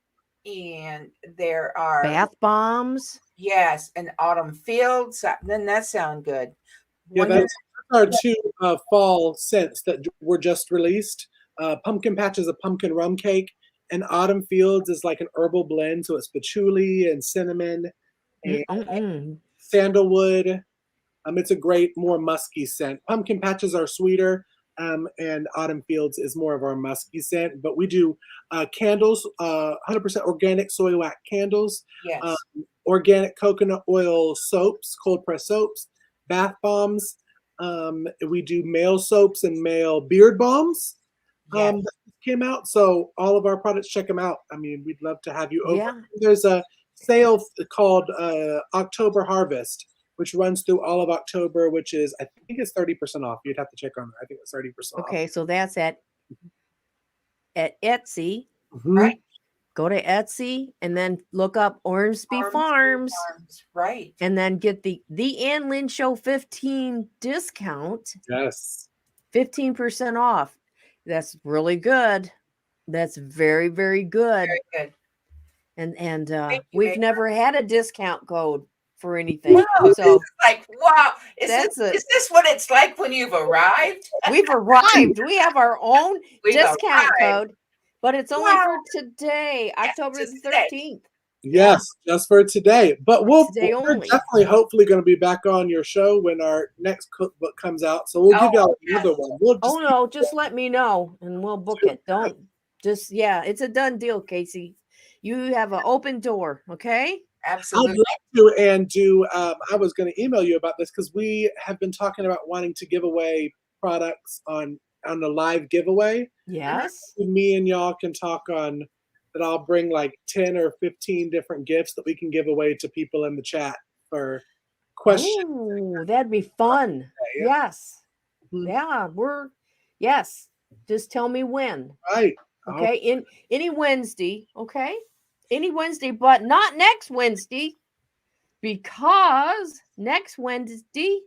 and there are bath bombs. Yes, and autumn fields. Doesn't that sound good? Yeah, that's our 2 fall scents that were just released. Pumpkin Patch is a pumpkin rum cake, and Autumn Fields is like an herbal blend, so it's patchouli and cinnamon and sandalwood. It's a great, more musky scent. Pumpkin Patches are sweeter, and Autumn Fields is more of our musky scent. But we do candles, 100% organic soy wax candles, yes. Organic coconut oil soaps, cold press soaps, bath bombs. We do male soaps and male beard balms. Yes. came out. So all of our products, check them out. I mean, we'd love to have you over. Yeah. There's a sale called October Harvest, which runs through all of October, which is, I think it's 30% off. You'd have to check on that. I think it's 30% off. Okay, so that's at Etsy. Mhm. Right. Go to Etsy and then look up Ormsby Farms, Right. and then get the Ann Lynn Show 15 discount, Yes. 15% off. That's really good. That's very, very good. Very good. And Thank you, we've Megan. never had a discount code for anything. Wow, this So is like, wow. Is That's this what it's like when you've arrived? we've arrived. We have our own We've discount arrived. code, but it's only Wow. for today, Yes, October just the today. 13th. Yes, just for today. But we're Today only. definitely, hopefully, going to be back on your show when our next cookbook comes out. So we'll give Oh, y'all another yes. one. We'll just Oh no, just let me know and we'll book it. Don't just it's a done deal, Casey. You have an open door, okay? I'd Absolutely. love to and do. I was going to email you about this because we have been talking about wanting to give away products on the live giveaway. Yes. Me and y'all can talk on that. I'll bring like 10 or 15 different gifts that we can give away to people in the chat for questions. Oh, that'd be fun. Yeah. Yes. Mhm. Yeah, yes. Just tell me when. Right. Okay. In any Wednesday, okay? Any Wednesday, but not next Wednesday. Because next Wednesday,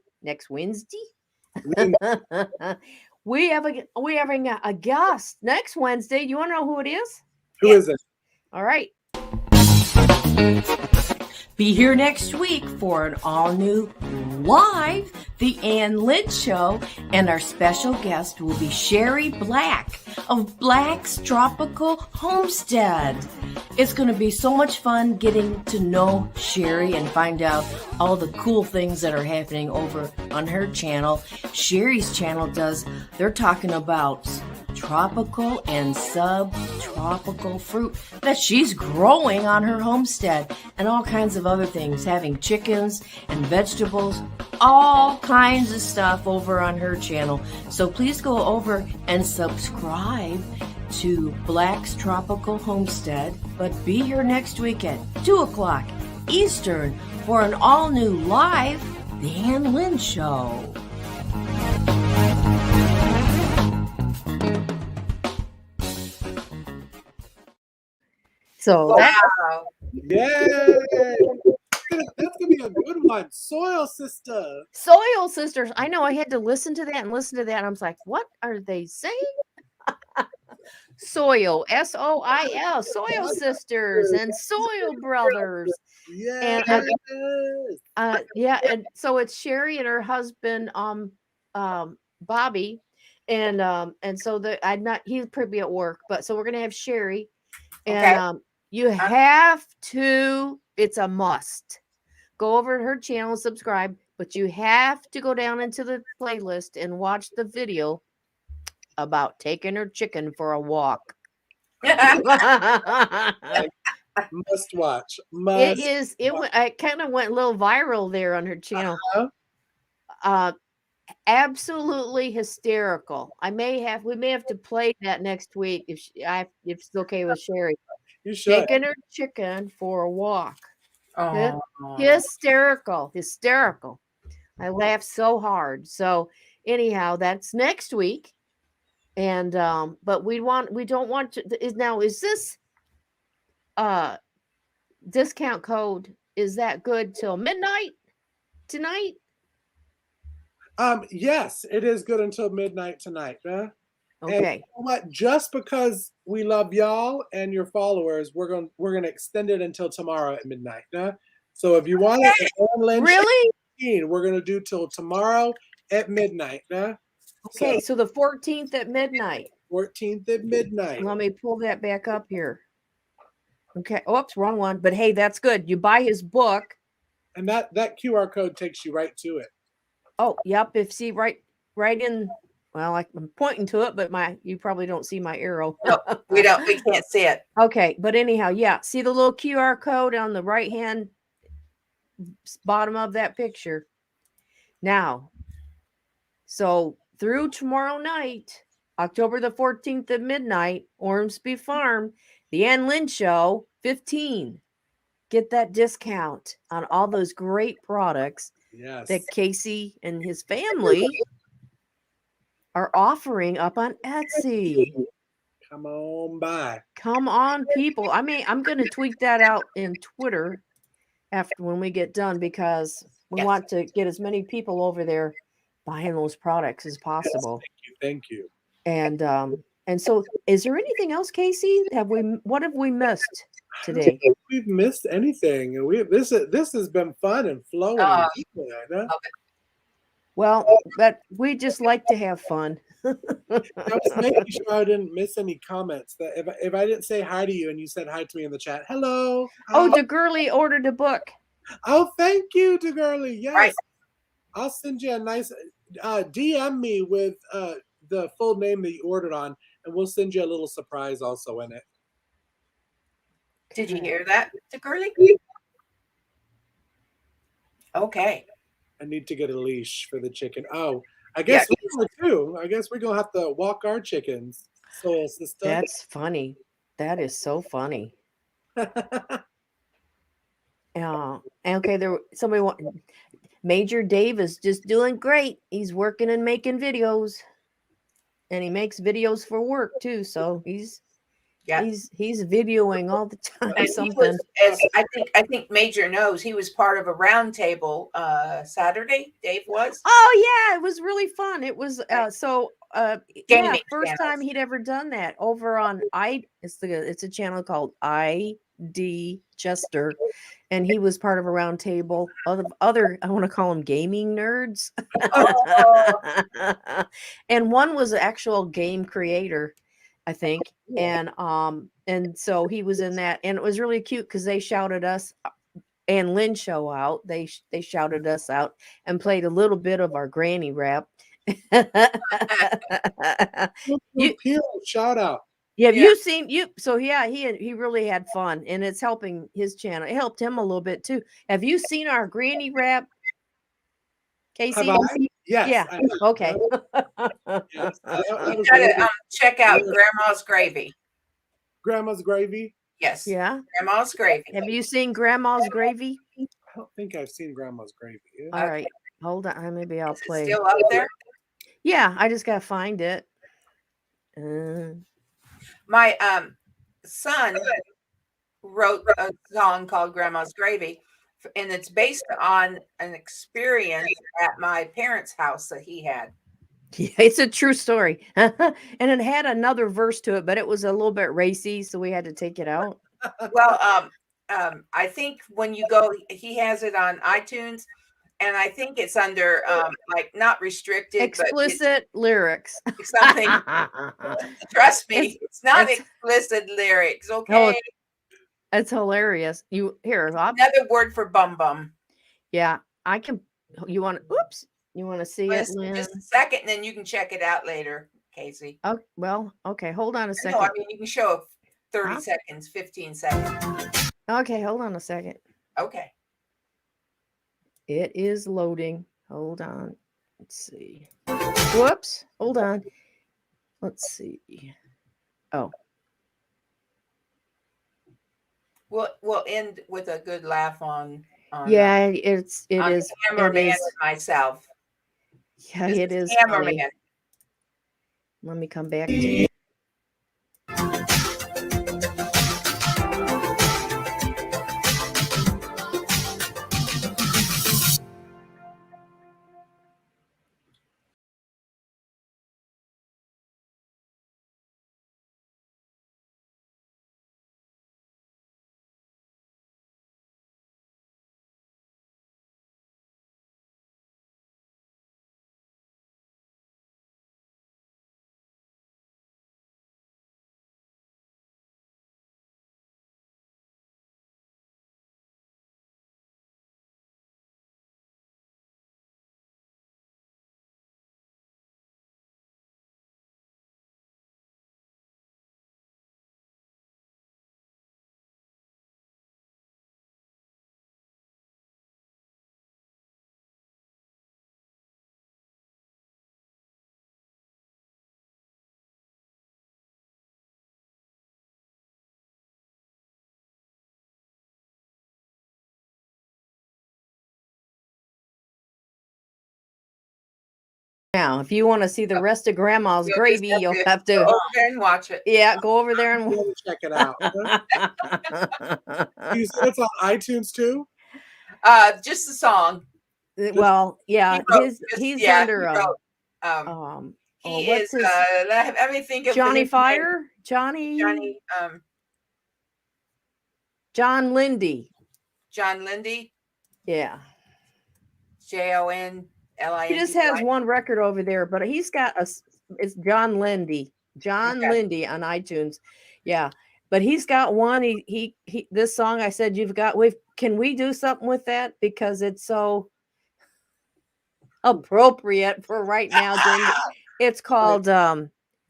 we're having a guest next Wednesday. You want to know who it is? Who is it? All right. Be here next week for an all-new live The Ann Lynn Show, and our special guest will be Sherry Black of Black's Tropical Homestead. It's going to be so much fun getting to know Sherry and find out all the cool things that are happening over on her channel. Sherry's channel they're talking about tropical and subtropical fruit that she's growing on her homestead, and all kinds of other things, having chickens and vegetables, all kinds of stuff over on her channel. So please go over and subscribe to Black's Tropical Homestead, but be here next week at 2 o'clock Eastern for an all-new live The Ann Lynn Show. So Wow. Yay! That's gonna be a good one. Soil Sister. Soil Sisters. I know I had to listen to that. I was like, what are they saying? Soil, SOIL, Soil Sisters and Soil Brothers. Yeah. And so it's Sherry and her husband, Bobby, and so he's probably at work, but so we're gonna have Sherry, and Okay. you have to. It's a must. Go over to her channel and subscribe, but you have to go down into the playlist and watch the video about taking her chicken for a walk. Must watch. It kind of went a little viral there on her channel. Absolutely hysterical. We may have to play that next week if it's okay with Sherry. You should. Taking her chicken for a walk. Oh. Hysterical. I laughed so hard. So anyhow, that's next week. And but we don't want to is this discount code, is that good till midnight tonight? Yes, it is good until midnight tonight. Huh? Okay. And you know what? Just because we love y'all and your followers, we're gonna extend it until tomorrow at midnight. Huh? So if you want it, Really? we're gonna do till tomorrow at midnight. Huh? Okay, so the 14th at midnight. 14th at midnight. Let me pull that back up here. Okay. Oops, wrong one. But hey, that's good. You buy his book. And that QR code takes you right to it. Oh, yep. Right in. Well, I'm pointing to it, but you probably don't see my arrow. No, we can't see it. Okay, but anyhow, yeah. See the little QR code on the right hand bottom of that picture. Now, so through tomorrow night, October the 14th at midnight, Ormsby Farm, the Ann Lynn Show, 15. Get that discount on all those great products Yes. that Cayce and his family are offering up on Etsy. Come on by. Come on, people. I mean, I'm going to tweet that out in Twitter after when we get done because we Yes. want to get as many people over there buying those products as possible. Thank you. And so is there anything else, Cayce? What have we missed today? We've missed anything. This has been fun and flowing. Uh, Huh? Well, but we just like to have fun. I was making sure I didn't miss any comments. That if I didn't say hi to you and you said hi to me in the chat, hello. Oh, Hi. DeGurley ordered a book. Oh, thank you, DeGurley. Yes. Right. I'll send you a nice DM me with the full name that you ordered on, and we'll send you a little surprise also in it. Did you hear that, Curly? Okay. I need to get a leash for the chicken. Oh, I guess we are too. I guess we're gonna have to walk our chickens. Soul sister. That's funny. That is so funny. Okay, Major Dave is just doing great. He's working and making videos. And he makes videos for work too. So he's videoing all the time. And something. I think Major knows, he was part of a roundtable Saturday. Dave was. Oh yeah, it was really fun. It was Gaming first channels. time he'd ever done that over on it's a channel called ID Chester, and he was part of a roundtable of other I want to call them gaming nerds. And one was an actual game creator, I think. And so he was in that, and it was really cute because they shouted us Ann Lynn Show out. They shouted us out and played a little bit of our granny rap. Shout out. Yeah, have you seen you? So yeah, he really had fun, and it's helping his channel. It helped him a little bit too. Have you seen our granny rap, Cayce? Have I? Yes. Yeah. Okay. Yes. You gotta check out Grandma's Gravy. Grandma's Gravy. Yes. Yeah. Grandma's Gravy. Have you seen Grandma's Gravy? I don't think I've seen Grandma's Gravy. Yeah. All right. Hold on. Maybe I'll play. Still up there? Yeah, I just gotta find it. My son wrote a song called Grandma's Gravy, and it's based on an experience at my parents' house that he had. Yeah, it's a true story. And it had another verse to it, but it was a little bit racy, so we had to take it out. Well, I think when you go, he has it on iTunes, and I think it's under like not restricted, explicit lyrics. Something. Trust me, it's not explicit lyrics. Okay. Oh, it's hilarious. Another word for bum bum. Yeah, I can. You want? Oops. You want to see it, Lynn? Just a second, and then you can check it out later, Cayce. Oh, well, okay. Hold on a second. No, I mean you can show 30 seconds, 15 seconds. Okay, hold on a second. Okay. It is loading. Hold on. Let's see. Whoops. Hold on. Let's see. Oh. We'll end with a good laugh on yeah, it is. Cameraman and myself. Yeah, it is. Cameraman. Funny. Let me come back to you. Now, if you want to see the rest of Grandma's You'll gravy, just you'll have go to, over there and watch it. yeah, go over there and. Go check it out. You said it's on iTunes too? Just the song. Well, yeah, he's under he wrote, he what's is his let me think of Johnny his name. Fire? Johnny John Lindy. John Lindy, Yeah. JONLINDY. He just has one record over there, but he's got it's John Lindy. John Lindy on iTunes. Yeah. But he's got one. He this song I said can we do something with that? Because it's so appropriate for right now. It's called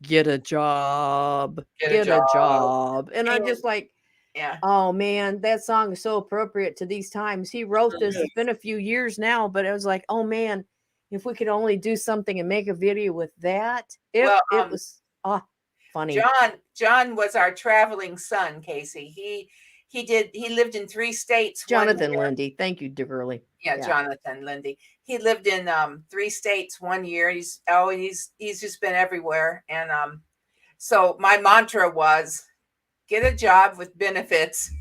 Get a Job. Get a job. And I'm just like, yeah. Oh man, that song is so appropriate to these times. He wrote this. It's been a few years now, but it was like, oh man, if we could only do something and make a video with that, it was funny. John was our traveling son, Cayce. He lived in 3 states. Jonathan Lindy. Thank you, Girly. Yeah, Jonathan Lindy. He lived in 3 states 1 year. He's just been everywhere. And so my mantra was get a job with benefits.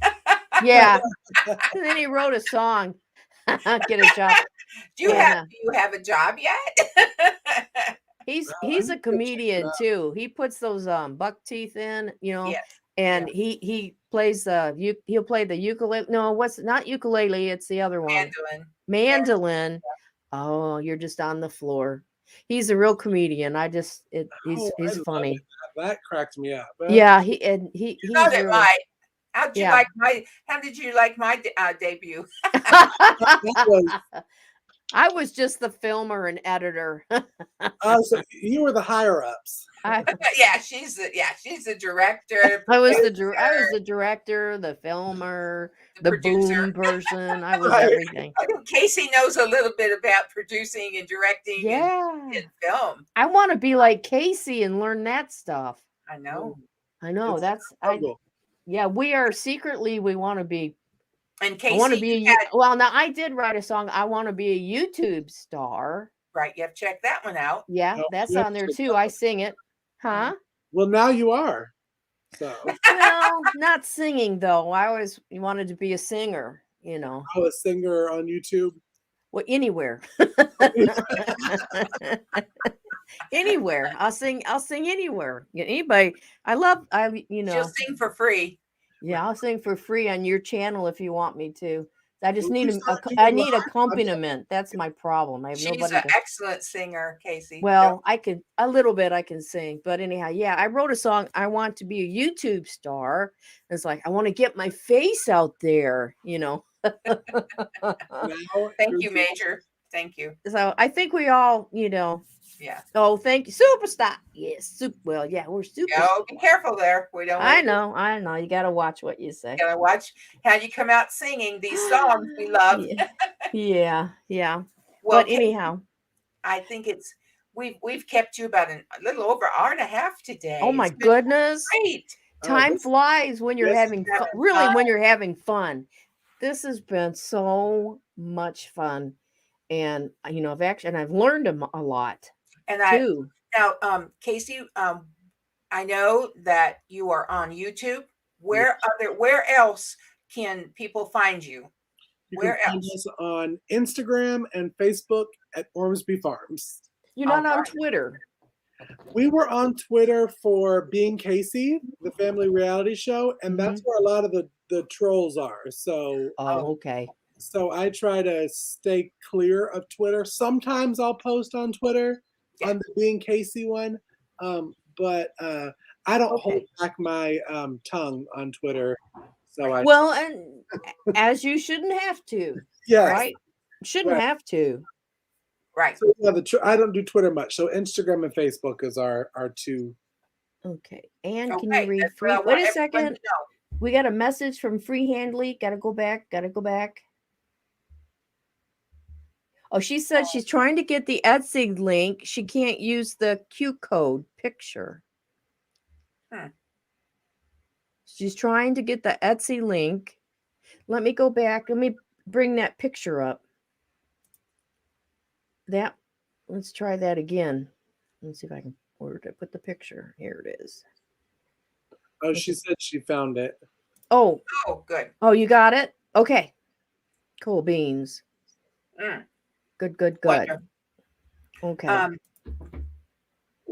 Yeah. And then he wrote a song. Get a job. Do you have a job yet? He's a comedian too. He puts those buck teeth in, Yes. and he plays he'll play the ukulele. No, what's not ukulele, it's the other one. Mandolin. Oh, you're just on the floor. He's a real comedian. He's funny. That cracked me up. Yeah, he's really, how did you like my debut? I was just the filmer and editor. So you were the higher ups. Yeah, she's the director. I was the director, the filmer, the boom person. I was everything. I think Cayce knows a little bit about producing and directing and film. I want to be like Cayce and learn that stuff. I know. We are secretly, we want to be. And Cayce, I want to be now I did write a song. I want to be a YouTube star. Right. You have to check that one out. Yeah, that's on there too. I sing it. Huh? Well, now you are. So. Well, not singing though. I always wanted to be a singer, Oh, a singer on YouTube? Well, anywhere. Anywhere. I'll sing anywhere. Anybody. She'll sing for free. Yeah, I'll sing for free on your channel if you want me to. I just need accompaniment. That's my problem. She's an excellent singer, Cayce. Well, I can sing, but anyhow, yeah, I wrote a song. I want to be a YouTube star. It's like I want to get my face out there, Thank you, Major. Thank you. So I think we all, Yeah. Oh, thank you, superstar. Yes, we're super. Oh, be careful there. We don't. I know. You got to watch what you say. You got to watch how you come out singing these songs we love. Yeah. Well, but anyhow, I think we've kept you about a little over an hour and a half today. Oh my goodness! Great. Time flies when you're having fun. Really, when you're having fun. This has been so much fun, and I've learned a lot. And too. Cayce, I know that you are on YouTube. Where else can people find you? Where else? Find us on Instagram and Facebook at Ormsby Farms. You're not on Twitter. We were on Twitter for Being Cayce, the family reality show, and that's where a lot of the trolls are. So okay. So I try to stay clear of Twitter. Sometimes I'll post on Twitter on the Being Cayce one, but I don't hold back my tongue on Twitter. So and as you shouldn't have to. Yeah. Right. Shouldn't have to. Right. So I don't do Twitter much. So Instagram and Facebook is our two. Okay. And can you read free? Wait a second. We got a message from Free Handley. Gotta go back. Oh, she said she's trying to get the Etsy link. She can't use the Q code picture. She's trying to get the Etsy link. Let me go back. Let me bring that picture up. That Let's try that again. Let's see if I can. Where did I put the picture? Here it is. Oh, she said she found it. Oh, Oh, good. oh, you got it? Okay. Cool beans. Mm. Good, good, good. Wonderful. Okay.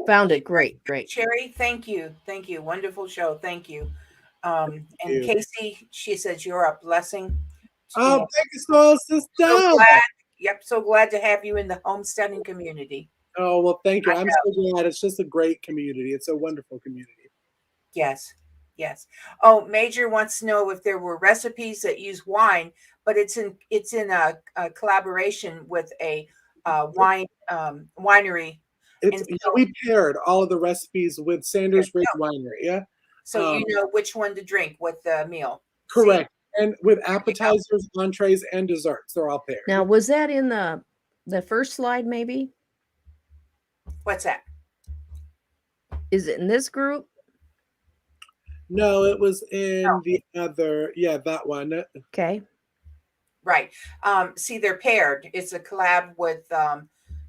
Found it. Great, great. Sherry, thank you. Thank you. Wonderful show. Thank you. And you. Casey, she says you're a blessing. Oh, And thank you, soul sister. so glad, yep, so glad to have you in the homesteading community. Oh, well, thank you. I I'm know. so glad. It's just a great community. It's a wonderful community. Yes, yes. Oh, Major wants to know if there were recipes that use wine, but it's in a collaboration with a winery. It's And yeah, so, we paired all of the recipes with Sanders Ridge Winery. Yeah, so you know which one to drink with the meal. See? correct. And with appetizers, entrees, and desserts, they're all paired. Now, was that in the first slide? Maybe What's that? is it in this group? No, it was in No. the other. Yeah, that one. Okay. Right. See, they're paired. It's a collab with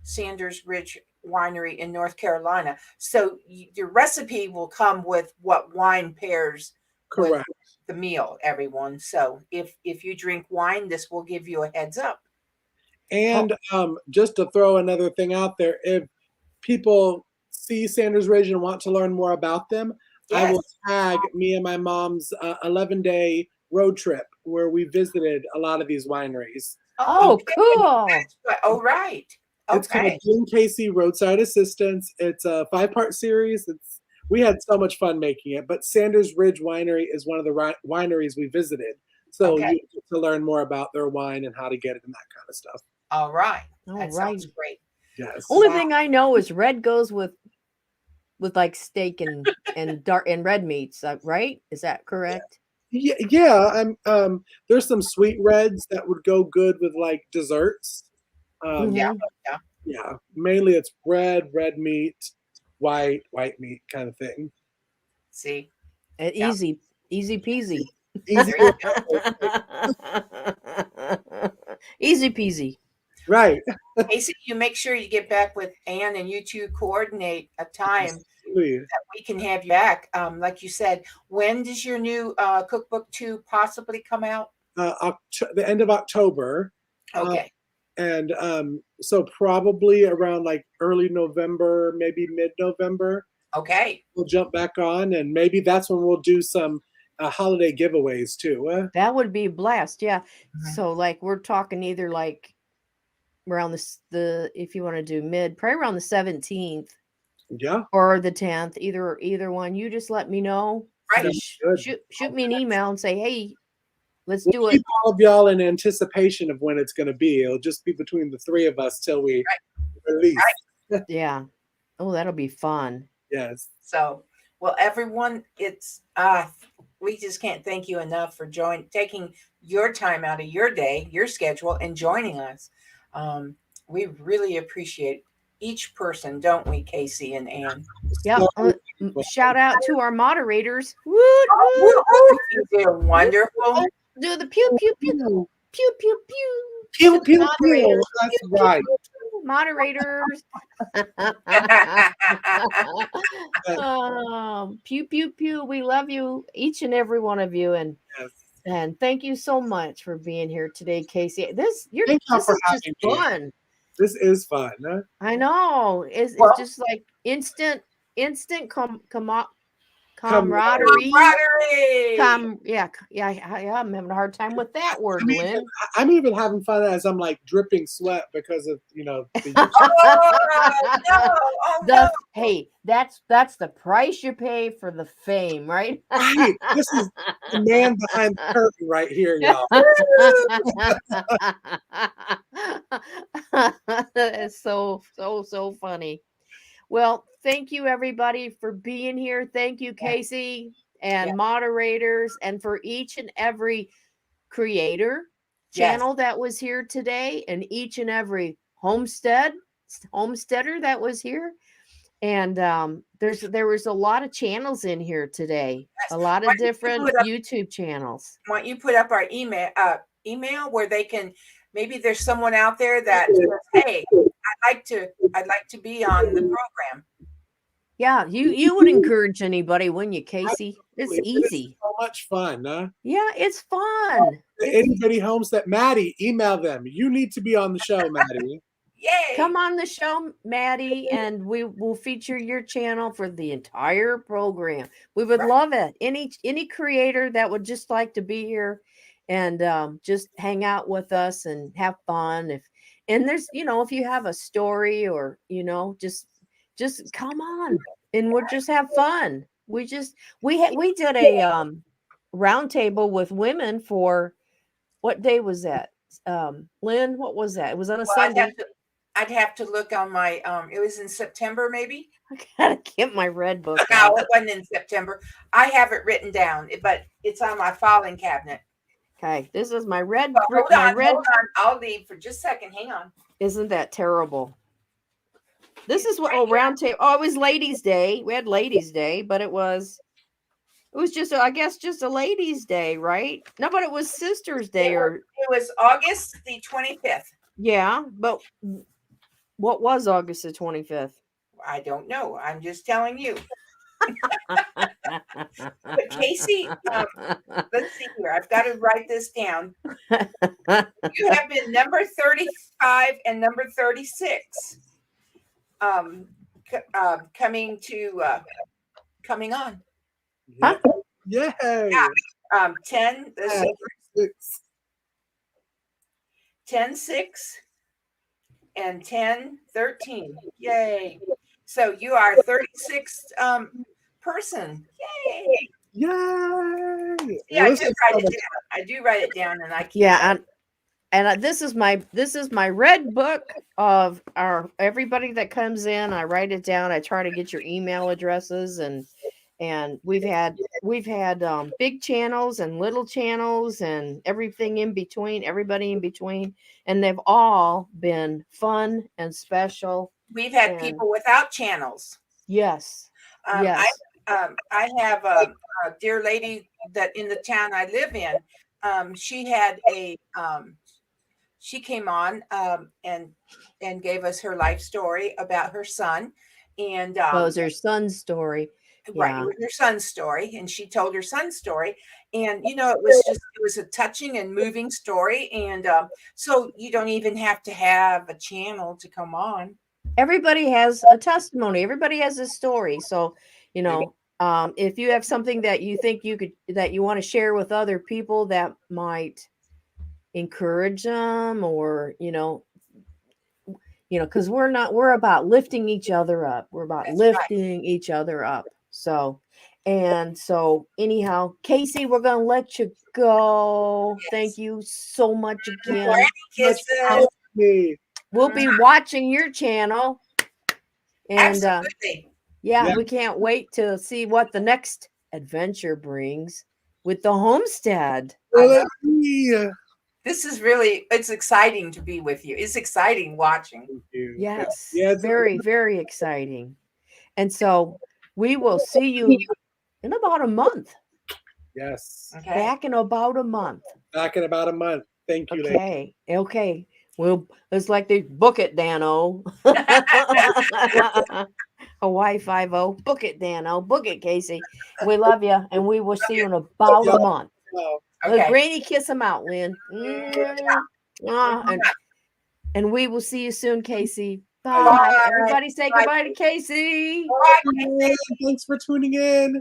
Sanders Ridge Winery in North Carolina. So your recipe will come with what wine pairs with Correct. the meal, everyone. So if you drink wine, this will give you a heads up. And just to throw another thing out there, if people see Sanders Ridge and want to learn more about them, I will tag me and my mom's 11-day road trip where we visited a lot of these wineries. Oh, cool. Oh, right. It's called Jim Cayce Roadside Assistance. It's a 5-part series. We had so much fun making it, but Sanders Ridge Winery is one of the wineries we visited. So you get to learn more about their wine and how to get it and that kind of stuff. All right. All That right. sounds great. Yes. Only thing I know is red goes with like steak and dark and red meats, right? Is that correct? Yeah. There's some sweet reds that would go good with like desserts. Yeah. Mainly it's red meat, white meat kind of thing. See, easy peasy. Easy. Easy peasy. Right. Casey, you make sure you get back with Ann and you two coordinate a time that we can have you back. Like you said, when does your new cookbook 2 possibly come out? The end of October. Okay. And so probably around like early November, maybe mid-November. Okay. We'll jump back on, and maybe that's when we'll do some holiday giveaways too. That would be a blast. Yeah. So like we're talking either like around the if you want to do probably around the 17th. Yeah. Or the 10th, either one. You just let me know. Right. Shoot me an email and say, hey, let's do it. Keep all of y'all in anticipation of when it's going to be. It'll just be between the 3 of us till we release. Right. Yeah. Oh, that'll be fun. Yes. So, well, everyone, it's we just can't thank you enough for taking your time out of your day, your schedule, and joining us. We really appreciate each person, don't we, Casey and Ann? Yeah. Shout out to our moderators. Woo, They're wonderful. Do the pew pew pew pew pew pew. Pew pew pew. That's right. Moderators. Pew pew pew. We love you, each and every one of you, and thank you so much for being here today, Casey. This is just fun. This is fun. Huh? I know. It's just like instant camaraderie. I'm having a hard time with that word, Lynn. I'm even having fun as I'm like dripping sweat because of Hey, that's the price you pay for the fame, right? Right. This is the man behind the curtain right here, y'all. It's so funny. Well, thank you everybody for being here. Thank you, Casey, and moderators, and for each and every creator channel that was here today, and each and every homesteader that was here. And there was a lot of channels in here today. A lot of different YouTube channels. Why don't you put up our email where they can, maybe there's someone out there that says, hey, I'd I'd like to be on the program. Yeah, you would encourage anybody, wouldn't you, Casey? It's It is easy. so much fun, huh? Yeah, it's fun. Anybody home that Maddie, email them. You need to be on the show, Maddie. Yay! Come on the show, Maddie, and we will feature your channel for the entire program. We would love it. Any creator that would just like to be here and just hang out with us and have fun. And there's, if you have a story or, just come on and we'll just have fun. We did a round table with women for what day was that? Lynn, what was that? It was on a Sunday. I'd have to look on my it was in September, maybe. I gotta get my red book. No, it wasn't in September. I have it written down, but it's on my filing cabinet. Okay, this is my red. Hold on. I'll leave for just a second. Hang on. Isn't that terrible? This is what round table. Oh, it was Ladies' Day. We had Ladies' Day, but it was just I guess just a Ladies' Day, right? No, but it was Sisters' Day It was August the 25th. Yeah, but what was August the 25th? I don't know. I'm just telling you. But Casey, let's see here. I've got to write this down. You have been number 35 and number 36 coming on. Huh? Yay! Yeah. 10-6 and 10-13. Yay. So you are 36th person. Yay. Yay. Yeah, I do write it down and I keep and this is my red book of everybody that comes in. I write it down. I try to get your email addresses and we've had big channels and little channels and everything in between, everybody in between, and they've all been fun and special. We've had people without channels. Yes. Yes. I have a dear lady that in the town I live in. She had she came on and gave us her life story about her son. And it was her son's story. Right, it was her son's story, and she told her son's story, and it was a touching and moving story, and so you don't even have to have a channel to come on. Everybody has a testimony. Everybody has a story. So, if you have something that you think that you want to share with other people that might encourage them, or because we're about lifting each other up. We're about lifting each other up. So anyhow, Casey, we're going to let you go. Yes. Thank you so much again. We'll be watching your channel. And we can't wait to see what the next adventure brings with the homestead. This is it's exciting to be with you. It's exciting watching. Yes. Yeah, very, very exciting. And so we will see you in about a month. Yes. Okay. Back in about a month. Thank you. Okay. Lady. Okay. Well, it's like they book it, Dano. Hawaii 5-0. Book it, Dano. Book it, Casey. We love you, and we will see you in about a month. Okay. Granny, kiss him out, Lynn. And we will see you soon, Casey. Bye. Everybody say goodbye to Cayce. Bye. Thanks for tuning in.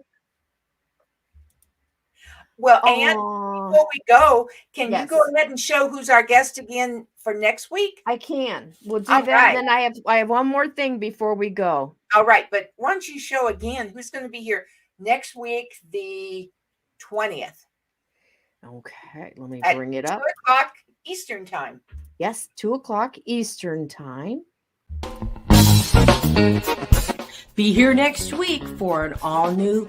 Well, Ann, before we go, can you go ahead and show who's our guest again for next week? I can. We'll do that. Right. Then I have one more thing before we go. All right. But once you show again, who's going to be here next week, the 20th? Okay. Let me bring it up. 2:00 Eastern time. Yes, 2:00 Eastern time. Be here next week for an all-new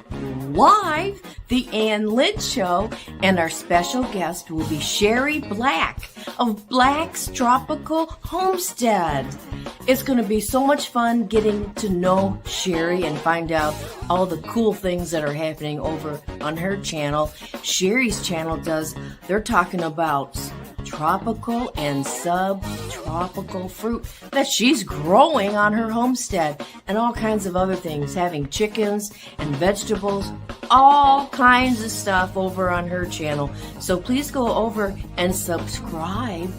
live The Ann Lynn Show, and our special guest will be Sherry Black of Black's Tropical Homestead. It's going to be so much fun getting to know Sherry and find out all the cool things that are happening over on her channel. Sherry's channel they're talking about tropical and subtropical tropical fruit that she's growing on her homestead and all kinds of other things, having chickens and vegetables, all kinds of stuff over on her channel. So please go over and subscribe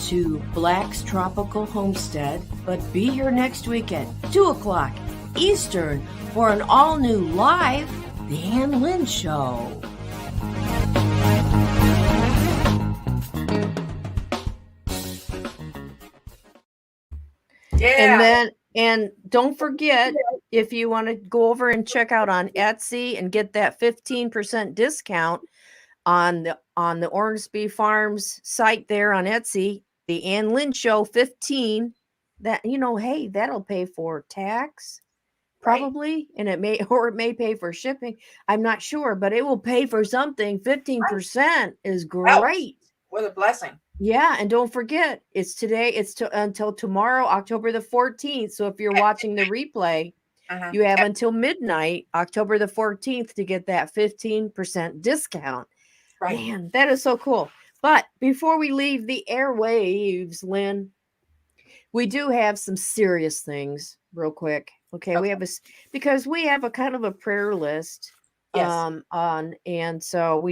to Black's Tropical Homestead, but be here next week at 2 o'clock Eastern for an all-new live The Ann Lynn Show. Yeah. And don't forget, if you want to go over and check out on Etsy and get that 15% discount on the Ormsby Farms site there on Etsy, the Ann Lynn Show 15, that, you know, hey, that'll pay for tax probably, and it may pay for shipping. I'm not sure, but it will pay for something. 15% is great. What a blessing. Yeah, and don't forget, it's today. It's until tomorrow, October the 14th. So if you're watching the replay, you have until midnight, October the 14th, to get that 15% discount. Right. Man, that is so cool. But before we leave the airwaves, Lynn, we do have some serious things real quick. Okay. We have because we have a kind of a prayer list and so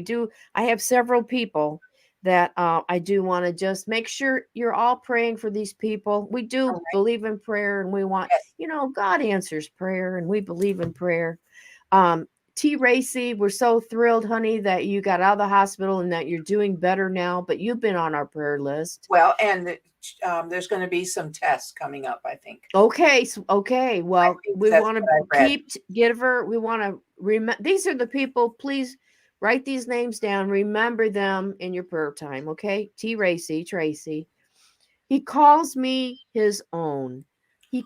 I have several people that I do want to just make sure you're all praying for these people. We do believe in prayer, and we want, God answers prayer, and we believe in prayer. T. Racy, we're so thrilled, honey, that you got out of the hospital and that you're doing better now, but you've been on our prayer list. Well, and there's going to be some tests coming up, I think. Okay. Well, we want to we want to remember, these are the people, please write these names down. Remember them in your prayer time. Okay. T. Racy, Tracy. He calls me his own. She,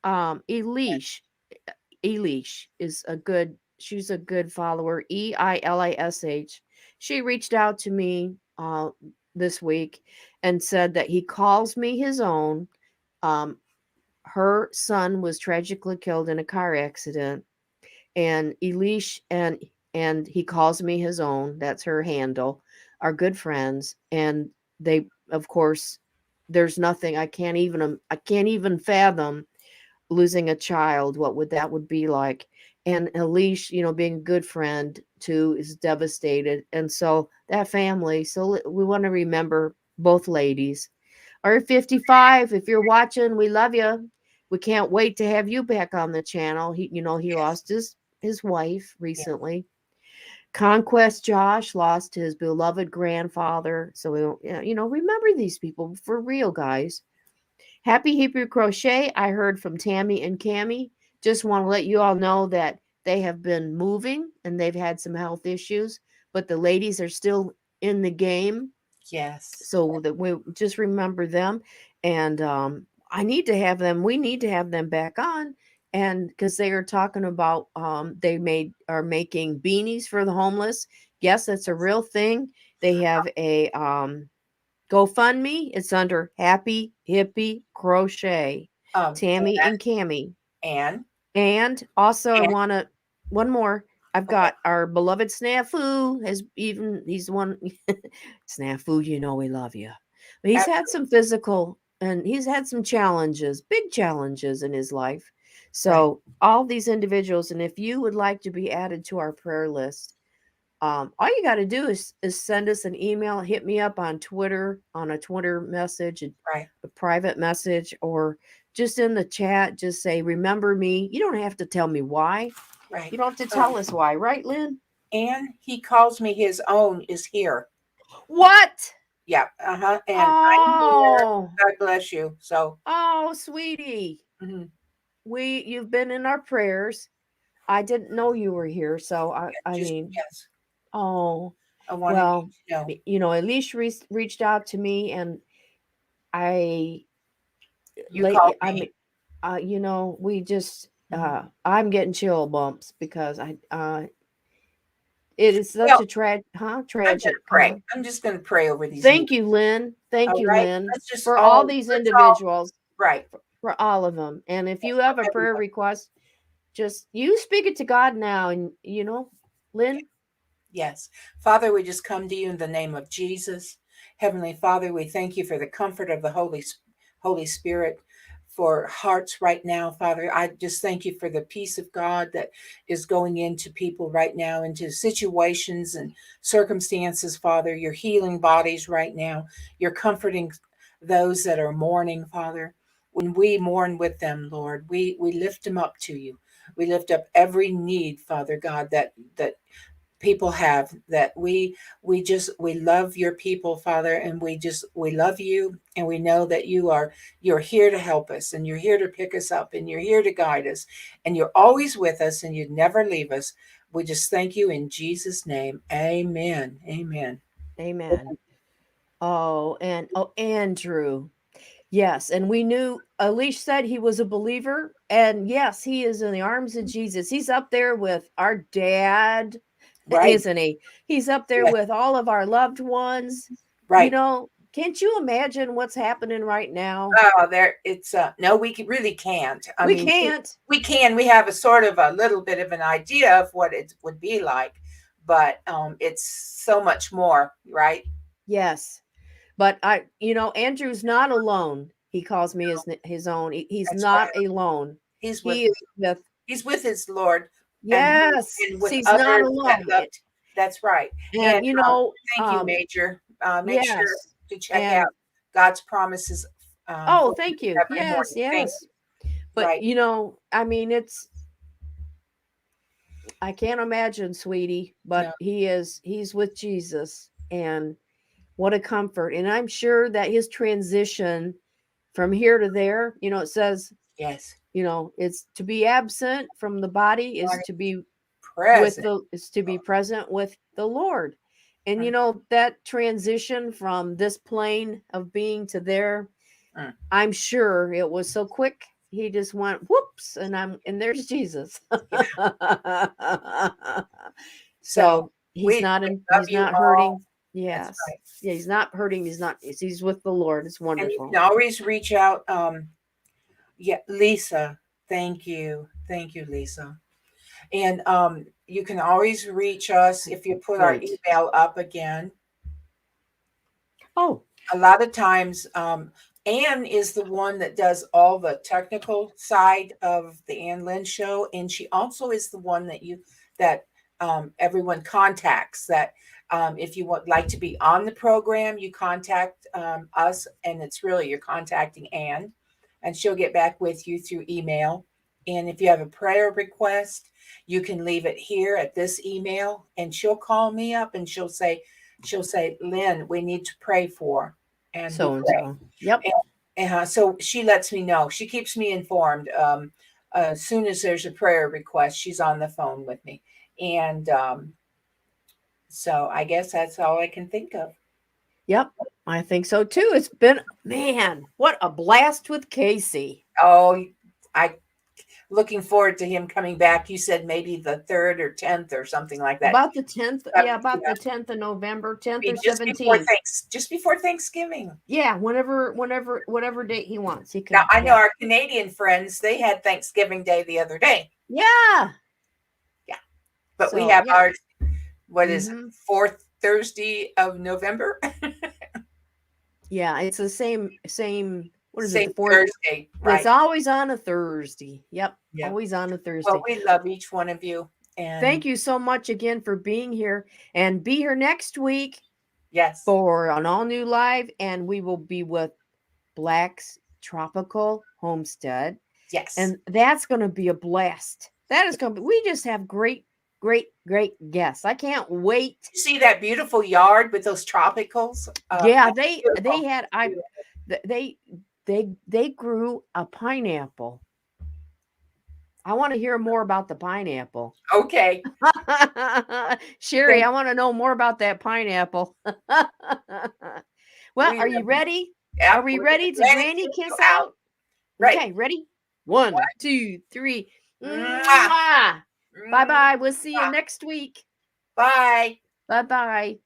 Elish she's a good follower. Eilish. She reached out to me this week and said that he calls me his own. Her son was tragically killed in a car accident, and Elish and he calls me his own. That's her handle. Are good friends, and they, of course, there's nothing I can't even fathom losing a child, what that would be like. And Elish, being a good friend too, is devastated. And so that family, so we want to remember both ladies. R55, if you're watching, we love you. We can't wait to have you back on the channel. He lost his wife recently. Conquest Josh lost his beloved grandfather. So remember these people for real, guys. Happy Hebrew Crochet. I heard from Tammy and Cammie. Just want to let you all know that they have been moving and they've had some health issues, but the ladies are still in the game. Yes. So that we just remember them. And we need to have them back on. And because they are talking about they are making beanies for the homeless. Yes, that's a real thing. They have a GoFundMe. It's under Happy Hippie Crochet. Tammy and Cammie. And also I want to one more. I've got our beloved Snafu he's one Snafu, we love you. But he's had some physical and he's had some challenges, big challenges in his life. So all these individuals, and if you would like to be added to our prayer list, all you got to do is send us an email, hit me up on Twitter, on a Twitter message, a private message, or just in the chat, just say, remember me. You don't have to tell me why. Right. You don't have to tell us why. Right, Lynn? And he calls me his own is here. What? Yeah. And I'm here. God bless you. So. Oh, sweetie. Mm-hmm. You've been in our prayers. I didn't know you were here. So Yes. Oh, I wanted you to know. Elish reached out to me, and called me. We just, I'm getting chill bumps because it is such a tragic. I'm just going to pray over these. Thank you, Lynn. Thank you, Lynn, for all these individuals. For all of them. And if you have a prayer request, just you speak it to God now. And Lynn. Yes. Father, we just come to you in the name of Jesus. Heavenly Father, we thank you for the comfort of the Holy Spirit for hearts right now, Father. I just thank you for the peace of God that is going into people right now, into situations and circumstances, Father. You're healing bodies right now. You're comforting those that are mourning, Father. When we mourn with them, Lord, we lift them up to you. We lift up every need, Father God, that people have, that we love your people, Father, and we love you, and we know that you're here to help us, and you're here to pick us up, and you're here to guide us, and you're always with us, and you'd never leave us. We just thank you in Jesus' name. Amen. Amen. Amen. Oh, and Andrew. Yes, and we knew Alicia said he was a believer, and yes, he is in the arms of Jesus. He's up there with our dad, Right. isn't he? He's up there Yes. with all of our loved ones. Right. Can't you imagine what's happening right now? No, really can't. We can't. We can. We have a sort of a little bit of an idea of what it would be like, but it's so much more, right? Yes. But Andrew's not alone. He calls me his own. He's That's not right. alone. He's He is with he's with his Lord. yes. And with He's others not that alone. loved. That's right. And thank you, Major. Make sure yes. to check And out God's promises. oh, thank you. Every Yes, morning. Thank yes. you. But Right. I mean, I can't imagine, sweetie, but No. he's with Jesus, and what a comfort. And I'm sure that his transition from here to there, it says, Yes. it's to be absent from the body is to be Present. present with the Lord. And Mm. that transition from this plane of being to there, Mm. I'm sure it was so quick. He just went whoops, and there's Jesus. So he's not love you all. hurting. That's Yes. right. Yeah, he's not hurting. He's with the Lord. It's And wonderful. you can always reach out. Lisa, thank you. Thank you, Lisa. And you can always reach us if you put our Great. email up again. Oh, A lot of times, Ann is the one that does all the technical side of the Ann Lynn Show, and she also is the one that everyone contacts. That if you would like to be on the program, you contact us, and it's really you're contacting Ann, and she'll get back with you through email. And if you have a prayer request, you can leave it here at this email, and she'll call me up, and she'll say, Lynn, we need to pray for. And so we and pray. so. Yep. So she lets me know. She keeps me informed. As soon as there's a prayer request, she's on the phone with me. And so I guess that's all I can think of. Yep. I think so too. It's been, man, what a blast with Cayce. Oh, I looking forward to him coming back. You said maybe the 3rd or 10th or something like that. About the 10th. Yeah, about the 10th of November, 10th or 17th. Just before Thanksgiving. Yeah, whatever date he wants. He can. Now I know our Canadian friends, they had Thanksgiving Day the other day. Yeah. Yeah. But we have ours, what is it, 4th Thursday of November? Yeah, it's the same. What is Same it? The 4th Thursday, right? It's always on a Thursday. Yep. Yeah. Always on a Thursday. Well, we love each one of you. And thank you so much again for being here, and be here next week. Yes. For an all new live, and we will be with Black's Tropical Homestead. Yes. And that's going to be a blast. That is going to be, we just have great guests. I can't wait. You see that beautiful yard with those tropicals? Yeah, they grew a pineapple. I want to hear more about the pineapple. Okay. Sherry, I want to know more about that pineapple. Well, are you ready? Yeah, are we ready to granny kiss out? Right. Okay, ready? 1, 2, 3. Bye-bye. We'll see you next week. Bye. Bye-bye.